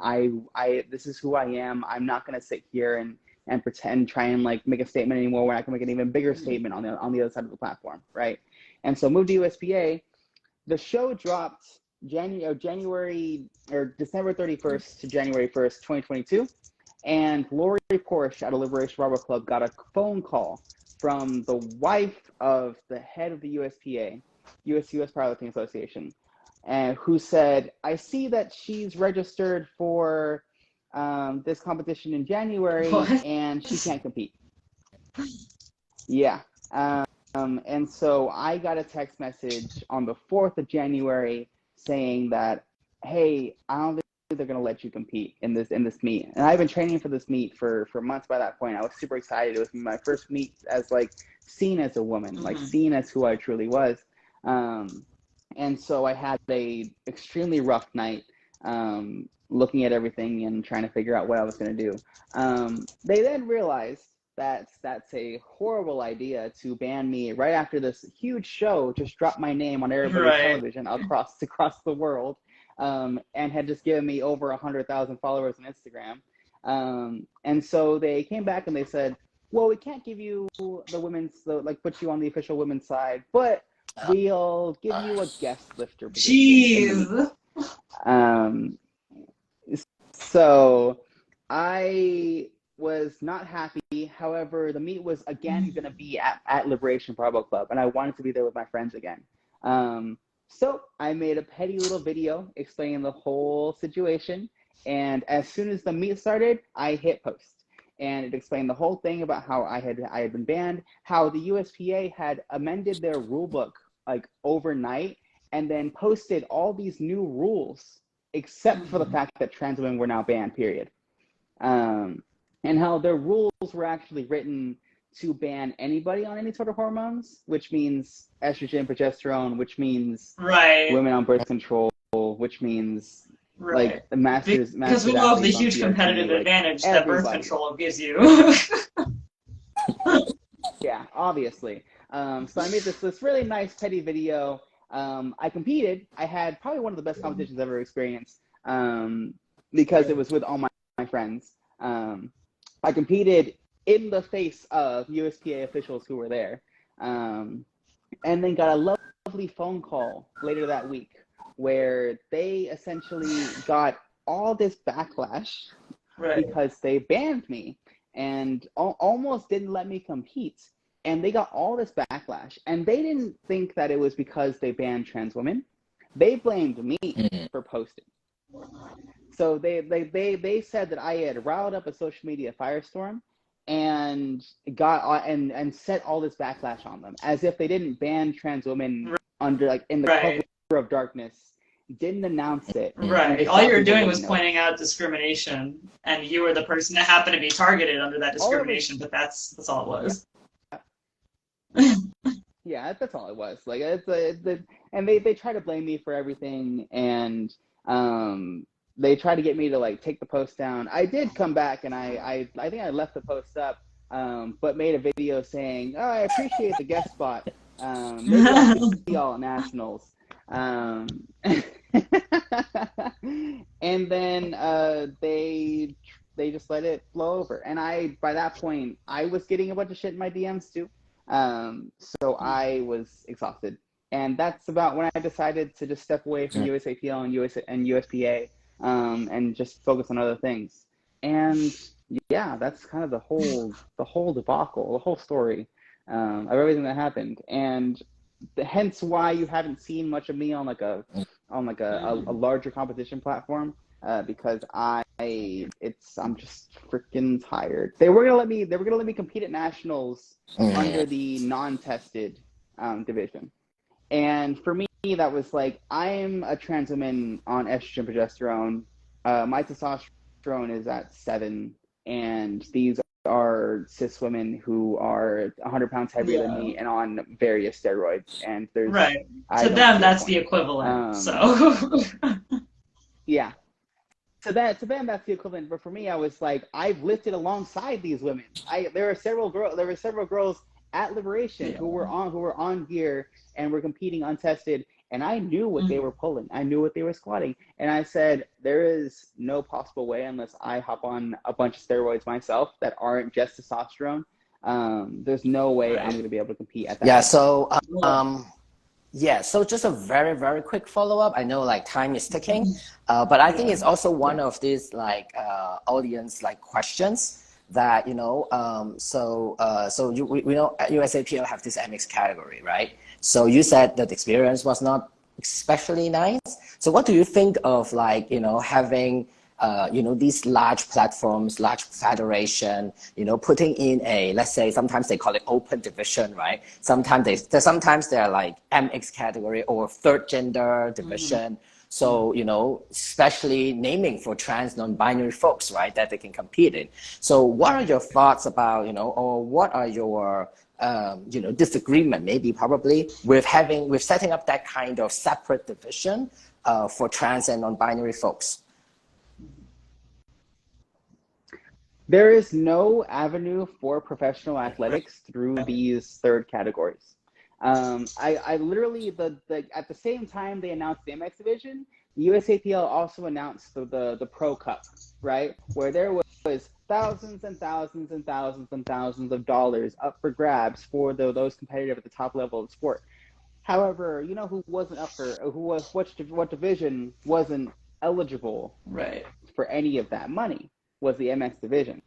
C: This is who I am. I'm not going to sit here and pretend, try and like make a statement anymore when I can make an even bigger statement on the other side of the platform, right? And so moved to USPA. The show dropped January or December 31st to January 1st, 2022. And Lori Porsche at a Liberation Barbell Club got a phone call from the wife of the head of the USPA, US Powerlifting Association, and who said, I see that she's registered for this competition in January, and she can't compete. Yeah. And so I got a text message on the 4th of January saying that, hey, I don't think they're going to let you compete in this meet. And I've been training for this meet for months by that point. I was super excited. It was my first meet as like seen as a woman, like seen as who I truly was. And so I had a extremely rough night looking at everything and trying to figure out what I was going to do. They then realized that that's a horrible idea to ban me right after this huge show just dropped my name on everybody's television across the world, and had just given me over 100,000 followers on Instagram. And so they came back and they said, well, we can't give you the women's, put you on the official women's side, but we'll give you a guest lifter position. Jeez. So I was not happy. However, the meet was again going to be at Liberation Barbell Club, and I wanted to be there with my friends again. So I made a petty little video explaining the whole situation, and as soon as the meet started, I hit post, and it explained the whole thing about how I had been banned, how the USPA had amended their rule book like overnight, and then posted all these new rules, except for the fact that trans women were now banned, period. And how their rules were actually written to ban anybody on any sort of hormones, which means estrogen, progesterone, which means women on birth control, which means like the masters.
A: Because we love the huge competitive advantage that birth control gives you.
C: Yeah, obviously. So I made this really nice petty video. I competed. I had probably one of the best competitions I've ever experienced, because it was with all my friends. I competed in the face of USPA officials who were there, and then got a lovely phone call later that week where they essentially got all this backlash because they banned me and almost didn't let me compete. And they got all this backlash, and they didn't think that it was because they banned trans women. They blamed me for posting. So they said that I had riled up a social media firestorm and got and set all this backlash on them, as if they didn't ban trans women under in the cover of darkness, didn't announce it.
A: All you were doing was pointing out discrimination, and you were the person that happened to be targeted under that discrimination. But that's all it was.
C: Yeah, that's all it was. Like and they try to blame me for everything, and they try to get me to like take the post down. I did come back, and I think I left the post up, but made a video saying, "Oh, I appreciate the guest spot. Maybe I'll see y'all at nationals." And then they just let it flow over, and by that point I was getting a bunch of shit in my DMs too. So I was exhausted. And that's about when I decided to just step away from USAPL and USPA, and just focus on other things. And yeah, that's kind of the whole debacle, the whole story, of everything that happened. And hence why you haven't seen much of me on like a larger competition platform, because I'm just freaking tired. They were gonna let me compete at nationals under the non-tested division. And for me, that was like, I'm a trans woman on estrogen progesterone. My testosterone is at 7, and these are cis women who are 100 pounds heavier than me and on various steroids. And there's
A: right. To them, that's the equivalent. So
C: yeah. To them, that's the equivalent. But for me, I was like, I've lifted alongside these women. There were several girls at Liberation who were on gear and were competing untested, and I knew what they were pulling. I knew what they were squatting, and I said, there is no possible way unless I hop on a bunch of steroids myself that aren't just testosterone. There's no way I'm going to be able to compete at that.
B: Yeah. So yeah, so just a very, very quick follow-up. I know like time is ticking, but I think it's also one of these like audience like questions that, you know, we know at USAPL have this MX category, right? So you said that the experience was not especially nice. So what do you think of like, you know, having you know, these large platforms, large federation, you know, putting in a, let's say, sometimes they call it open division, right? Sometimes they're like MX category or third gender division. So, you know, especially naming for trans non-binary folks, right, that they can compete in. So what are your thoughts about, you know, or what are your, you know, disagreement, maybe probably with setting up that kind of separate division for trans and non-binary folks?
C: There is no avenue for professional athletics through these third categories. I literally, at the same time they announced the MX division, the USAPL also announced the Pro Cup, right? Where there was thousands and thousands and thousands and thousands of dollars up for grabs for those competitive at the top level of the sport. However, you know who wasn't up for, what division wasn't eligible for any of that money was the MX division.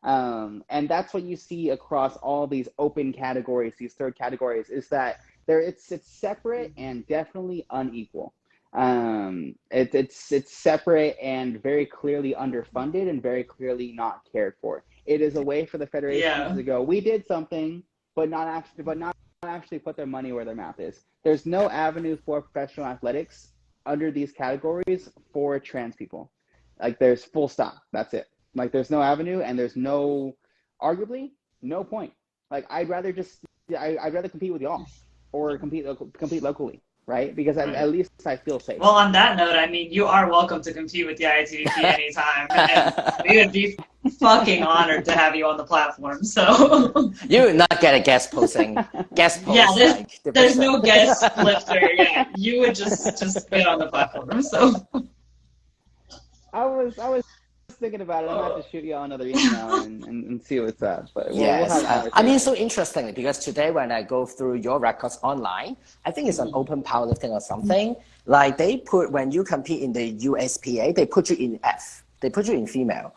C: And that's what you see across all these open categories, these third categories, is that it's separate and definitely unequal. It's separate and very clearly underfunded and very clearly not cared for. It is a way for the federations to go, we did something, but not actually put their money where their mouth is. There's no avenue for professional athletics under these categories for trans people. Like, there's full stop. That's it. Like, there's no avenue, and there's arguably no point. Like, I'd rather compete with y'all or compete locally, right? Because at least I feel safe.
A: Well, on that note, I mean, you are welcome to compete with the IATBP anytime, and we would be fucking honored to have you on the platform. So
B: you would not get a guest post.
A: Yeah, there's no guest lifter. Yeah, you would just get on the platform. So
C: I was thinking about it. I'm gonna have to shoot you all another email and see what's up. But
B: yes, I mean, so interestingly, because today when I go through your records online, I think it's on Open Powerlifting or something. Like, they put, when you compete in the USPA, they put you in F. They put you in female.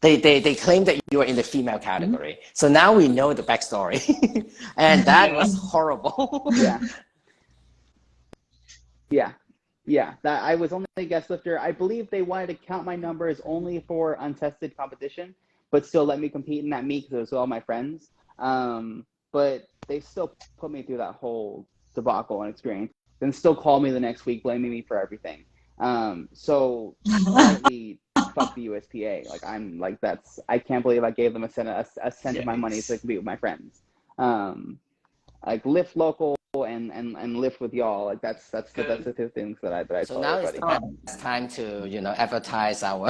B: They claim that you are in the female category. So now we know the backstory, and that was horrible.
C: Yeah, that I was only a guest lifter. I believe they wanted to count my numbers only for untested competition, but still let me compete in that meet because it was all my friends. But they still put me through that whole debacle and experience, and still called me the next week blaming me for everything. So quietly, fuck the USPA. Like, I'm like, I can't believe I gave them a cent of my money to compete with my friends. Like, lift local and lift with y'all. Like, that's the two things that I
B: so
C: told
B: now
C: everybody.
B: it's time to, you know, advertise our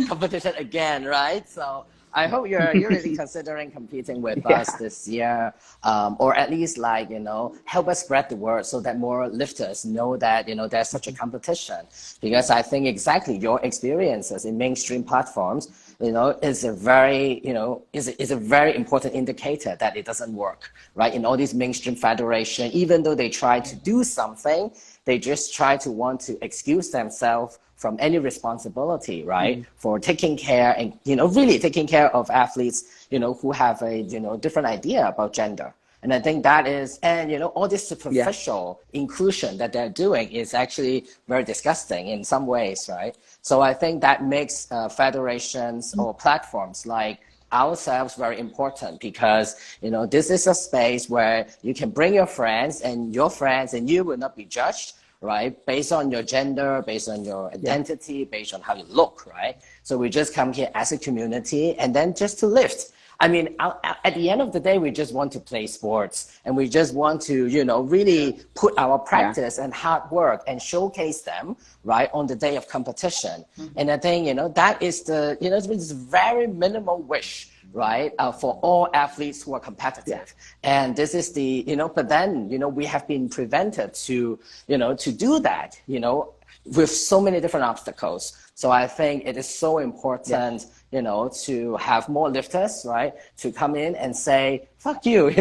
B: competition again, right? So I hope you're really considering competing with us this year, or at least, like, you know, help us spread the word so that more lifters know that, you know, there's such a competition. Because I think exactly your experiences in mainstream platforms is a very, is a very important indicator that it doesn't work, right? In all these mainstream federation, even though they try to do something, they just try to want to excuse themselves from any responsibility, right? For taking care and, really taking care of athletes, who have a, different idea about gender. And I think that is, and all this superficial inclusion that they're doing is actually very disgusting in some ways, right? So I think that makes federations or platforms like ourselves very important, because this is a space where you can bring your friends and you will not be judged, right? Based on your gender, based on your identity, based on how you look, right? So we just come here as a community and then just to lift. I mean, at the end of the day, we just want to play sports, and we just want to, really put our practice and hard work and showcase them, right, on the day of competition. And I think, that is the, it's very minimal wish, right, for all athletes who are competitive. And this is the, but then, we have been prevented to, to do that, with so many different obstacles. So I think it is so important, to have more lifters, right, to come in and say, fuck you,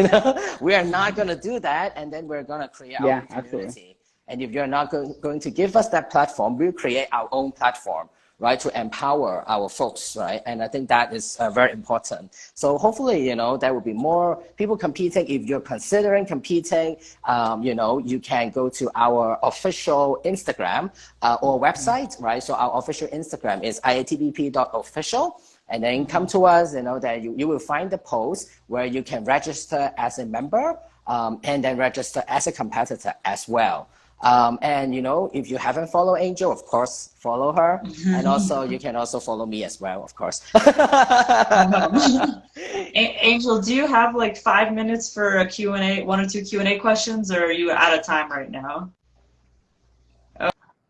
B: we are not going to do that. And then we're going to create our own community. Absolutely. And if you're not going to give us that platform, we'll create our own platform, right, to empower our folks, right? And I think that is very important. So hopefully, there will be more people competing. If you're considering competing, you can go to our official Instagram or website, right? So our official Instagram is iatbp.official. And then come to us, that you will find the post where you can register as a member and then register as a competitor as well. And if you haven't followed Angel, of course, follow her. And also you can also follow me as well, of course.
A: Angel, do you have like 5 minutes for a Q&A, 1 or 2 Q&A questions, or are you out of time right now?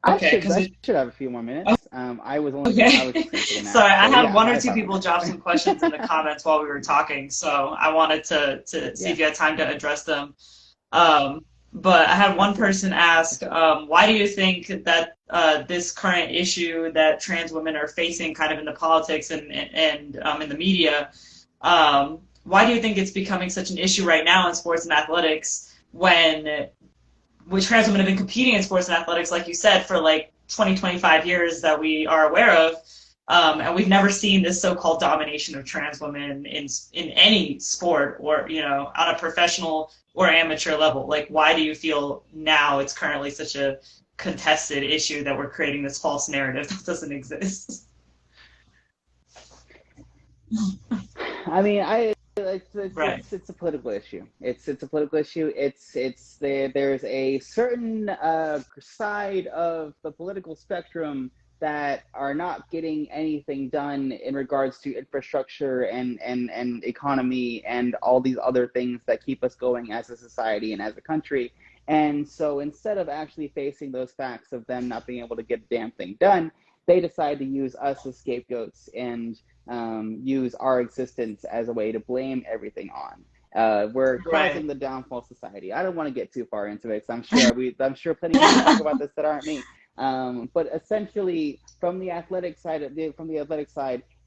C: Okay, I should have a few more minutes. I was only
A: sorry, I had 1 or 2 people drop some questions in the comments while we were talking, so I wanted to see if you had time to address them. But I had one person ask, why do you think that this current issue that trans women are facing kind of in the politics and in the media, why do you think it's becoming such an issue right now in sports and athletics when trans women have been competing in sports and athletics, like you said, for like 20, 25 years that we are aware of, and we've never seen this so-called domination of trans women in any sport or, on a professional or amateur level? Like, why do you feel now it's currently such a contested issue that we're creating this false narrative that doesn't exist?
C: I mean, it's a political issue. It's a political issue. There's a certain side of the political spectrum that are not getting anything done in regards to infrastructure and economy and all these other things that keep us going as a society and as a country. And so instead of actually facing those facts of them not being able to get a damn thing done, they decide to use us as scapegoats and use our existence as a way to blame everything on. We're causing the downfall of society. I don't want to get too far into it, because I'm sure plenty of people talk about this that aren't me. But essentially, from the athletic side,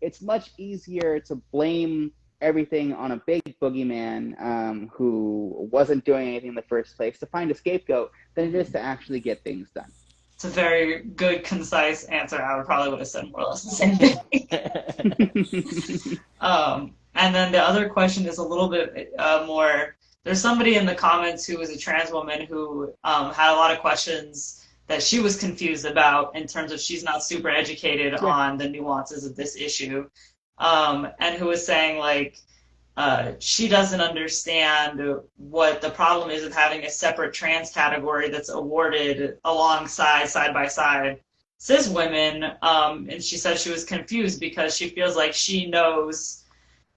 C: it's much easier to blame everything on a big boogeyman who wasn't doing anything in the first place, to find a scapegoat, than it is to actually get things done.
A: It's a very good, concise answer. I probably would have said more or less the same thing. And then the other question is a little bit more. There's somebody in the comments who was a trans woman who had a lot of questions that she was confused about, in terms of she's not super educated on the nuances of this issue, and who was saying, like, she doesn't understand what the problem is of having a separate trans category that's awarded alongside, side by side, cis women. And she said she was confused because she feels like she knows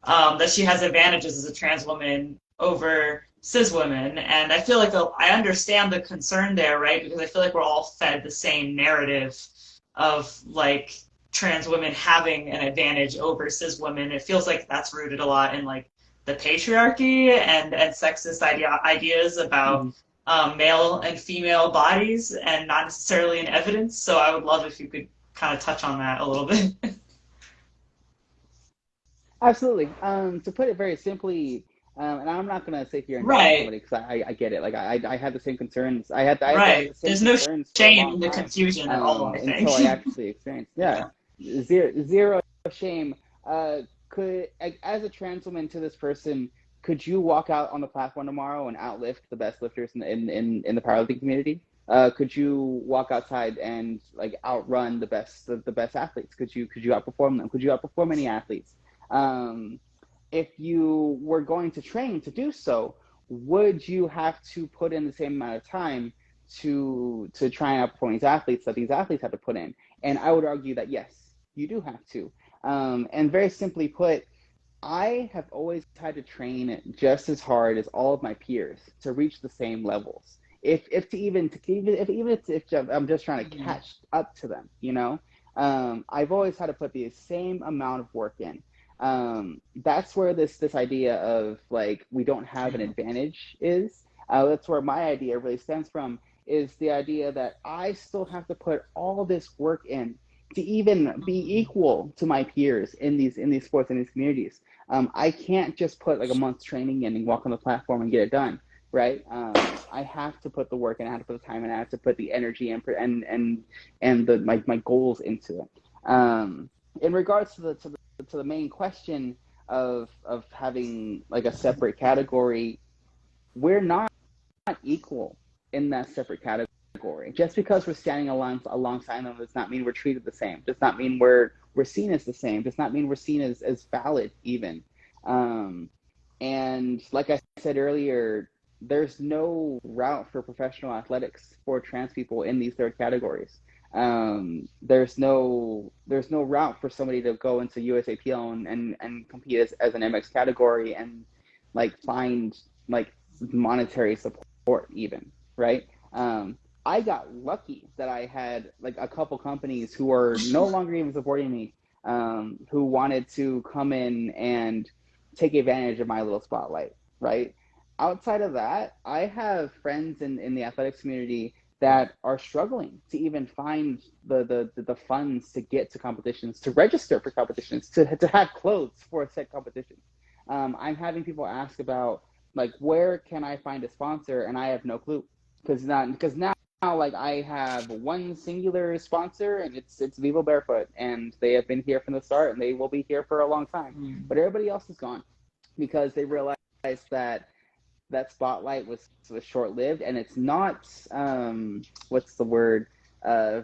A: that she has advantages as a trans woman over cis women. And I feel like I understand the concern there, right? Because I feel like we're all fed the same narrative of, like, trans women having an advantage over cis women. It feels like that's rooted a lot in, like, the patriarchy and sexist ideas about male and female bodies, and not necessarily in evidence. So I would love if you could kind of touch on that a little bit.
C: Absolutely. To put it very simply, and I'm not gonna sit here and down
A: Right.
C: somebody because I get it. Like I had the same concerns. I had
A: Right.
C: the same
A: There's no
C: concerns for a
A: shame
C: long
A: in the
C: time,
A: confusion at all, I think.
C: until I actually experienced. Yeah,
A: Yeah.
C: zero shame. As a trans woman to this person, could you walk out on the platform tomorrow and outlift the best lifters in the powerlifting community? Could you walk outside and like outrun the best athletes? Could you outperform them? Could you outperform any athletes? Um, if you were going to train to do so, would you have to put in the same amount of time to try and outperform these athletes that these athletes have to put in? And I would argue that yes, you do have to. And very simply put, I have always had to train just as hard as all of my peers to reach the same levels. If I'm just trying to
A: Mhm.
C: catch up to them, I've always had to put the same amount of work in. That's where this idea of like we don't have an advantage is. That's where my idea really stems from. Is the idea that I still have to put all this work in to even be equal to my peers in these sports in these communities. I can't just put like a month's training in and walk on the platform and get it done, right? I have to put the work and I have to put the time and I have to put the energy and my goals into it. In regards to the main question of having like a separate category, we're not equal in that separate category. Just because we're standing alongside them does not mean we're treated the same. Does not mean we're seen as the same. Does not mean we're seen as valid even. Um, and like I said earlier, there's no route for professional athletics for trans people in these third categories. There's no route for somebody to go into USAPL and compete as an MX category and like find like monetary support even, right? I got lucky that I had like a couple companies who are no longer even supporting me, who wanted to come in and take advantage of my little spotlight, right? Outside of that, I have friends in the athletics community that are struggling to even find the funds to get to competitions, to register for competitions, to have clothes for a set competition. I'm having people ask about like where can I find a sponsor, and I have no clue because now like I have one singular sponsor and it's Vivo Barefoot and they have been here from the start and they will be here for a long time,
A: Mm.
C: but everybody else is gone because they realized that that spotlight was short lived and it's not what's the word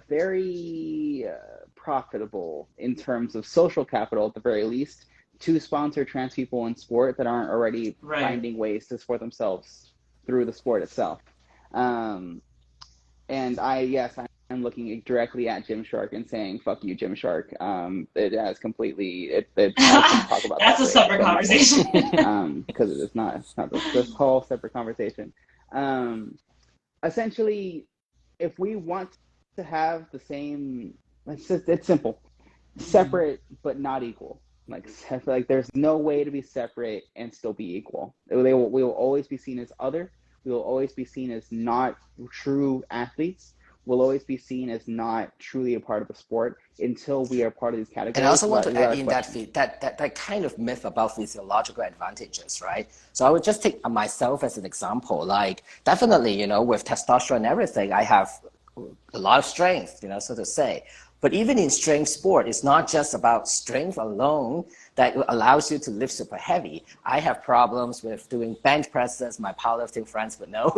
C: very profitable in terms of social capital at the very least to sponsor trans people in sport that aren't already
A: Right.
C: finding ways to support themselves through the sport itself. Um, and I'm looking directly at Gymshark and saying, "Fuck you, Gymshark." It has completely. I can talk about that
A: That's a
C: for days,
A: separate
C: but I'm not going
A: conversation.
C: to, because it's not this whole separate conversation. Um, Essentially, if we want to have the same, it's simple, separate but not equal. Like there's no way to be separate and still be equal. We will always be seen as other. We will always be seen as not true athletes. We'll always be seen as not truly a part of the sport until we are part of these
B: And I
C: categories
B: also want to add
C: without a
B: in that
C: question.
B: that kind of myth about physiological advantages, right? So I would just take myself as an example. Like definitely, with testosterone and everything, I have a lot of strength, so to say. But even in strength sport, it's not just about strength alone that allows you to lift super heavy. I have problems with doing bench presses. My powerlifting friends would know.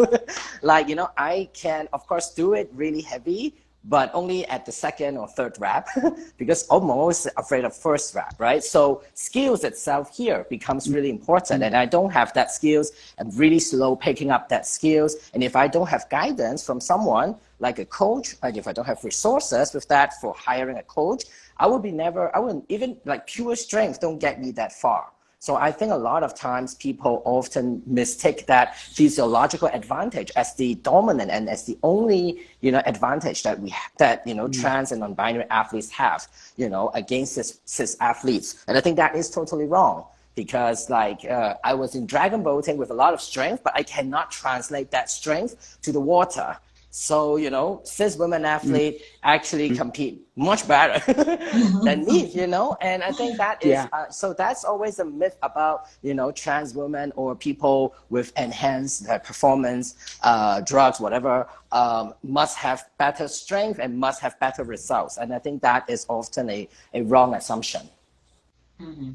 B: Like, I can, of course, do it really heavy, but only at the second or third rep because I'm always afraid of first rep, right? So skills itself here becomes really important. And I don't have that skills. I'm really slow picking up that skills. And if I don't have guidance from someone like a coach, like if I don't have resources with that for hiring a coach, I wouldn't even like pure strength don't get me that far. So I think a lot of times people often mistake that physiological advantage as the dominant and as the only, advantage that trans and non-binary athletes have, against cis athletes. And I think that is totally wrong because I was in dragon boating with a lot of strength, but I cannot translate that strength to the water. So, you know, cis women athlete actually compete much better than me, you know? And I think that is, so that's always a myth about, you know, trans women or people with enhanced performance, drugs, whatever, must have better strength and must have better results. And I think that is often a wrong assumption.
A: Mm-hmm.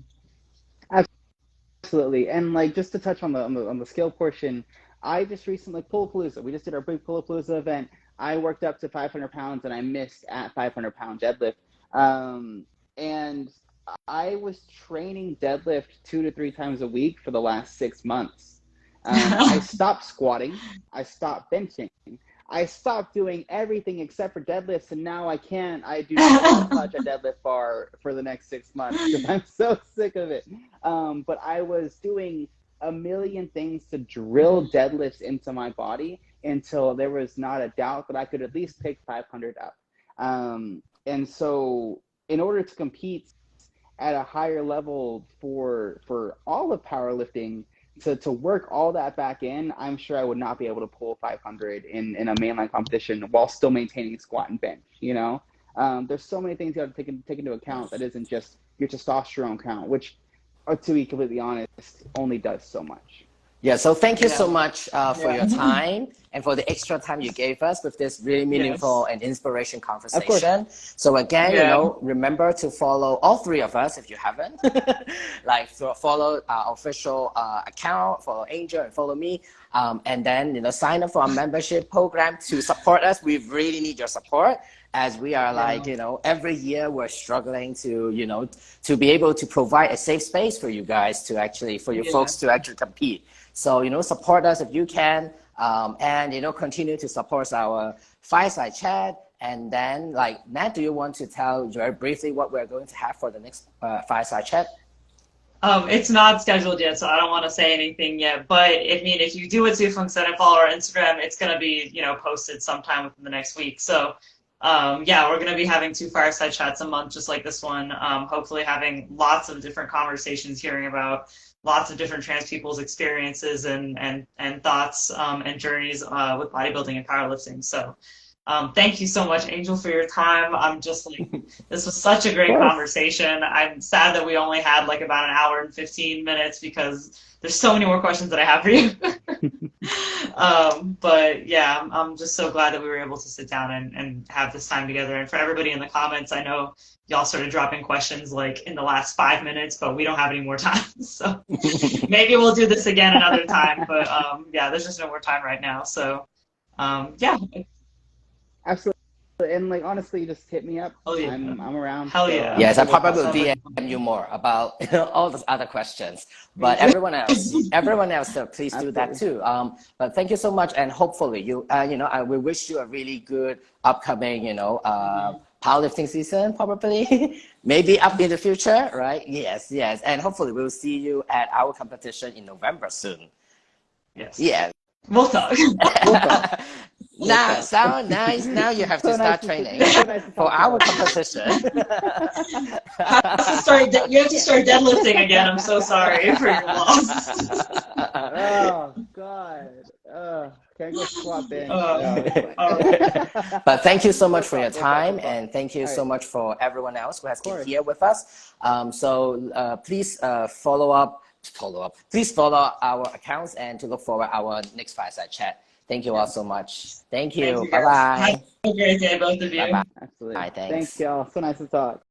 C: Absolutely. And like, just to touch on the skill portion, I just recently, Pullapalooza, we just did our big Pullapalooza event. I worked up to 500 pounds and I missed at 500-pound deadlift. And I was training deadlift 2 to 3 times a week for the last 6 months. I stopped squatting. I stopped benching. I stopped doing everything except for deadlifts, and now I do not touch a deadlift bar for the next 6 months because I'm so sick of it. But I was doing a million things to drill deadlifts into my body until there was not a doubt that I could at least pick 500 up. And so in order to compete at a higher level for all of powerlifting, to work all that back in, I'm sure I would not be able to pull 500 in a mainline competition while still maintaining squat and bench, you know? There's so many things you have to take into account that isn't just your testosterone count, which, to be completely honest, only does so much.
B: Yeah, so thank you so much for your time and for the extra time you gave us with this really meaningful and inspiration conversation. So again, you know, remember to follow all 3 of us if you haven't. Like follow our official account, follow Angel and follow me. And then, you know, sign up for our membership program to support us. We really need your support, as we are like, you know, every year we're struggling to, you know, to be able to provide a safe space for you guys to actually, for you folks to actually compete. So, you know, support us if you can, and, you know, continue to support our Fireside chat. And then, like, Matt, do you want to tell very briefly what we're going to have for the next Fireside chat?
A: It's not scheduled yet, so I don't want to say anything yet. But if you do what Zufeng said and follow our Instagram, it's going to be, you know, posted sometime within the next week. So, yeah, we're going to be having 2 Fireside chats a month, just like this one. Hopefully having lots of different conversations, hearing about lots of different trans people's experiences and thoughts and journeys with bodybuilding and powerlifting. So thank you so much, Angel, for your time. I'm just like, this was such a great conversation. I'm sad that we only had like about an hour and 15 minutes because there's so many more questions that I have for you. But yeah, I'm just so glad that we were able to sit down and have this time together. And for everybody in the comments, I know y'all started dropping questions like in the last 5 minutes, but we don't have any more time. So maybe we'll do this again another time. But yeah, there's just no more time right now. So yeah.
C: Absolutely. And like, honestly, just hit me up.
A: Oh, yeah.
C: I'm around.
A: Hell yeah.
B: Yes, I probably will DM you more about all those other questions. But everyone else, please do that too. But thank you so much, and hopefully you know, we wish you a really good upcoming, you know, powerlifting season, probably maybe up in the future, right? Yes, and hopefully we'll see you at our competition in November soon.
A: Yes.
B: Yeah.
A: We'll talk.
B: Now you have to start training for our competition.
A: You have to start deadlifting again. I'm so sorry for your loss.
C: Oh God. Can't go squat bench.
B: But thank you so much for your time, and thank you so much for everyone else who has been here with us. So please please follow our accounts and to look forward our next Fireside chat. Thank you all so much. Thank you. Bye-bye.
A: Have a great day, both of you.
B: Bye-bye.
C: Absolutely.
B: Bye, thanks.
C: Thanks, y'all. So nice to talk.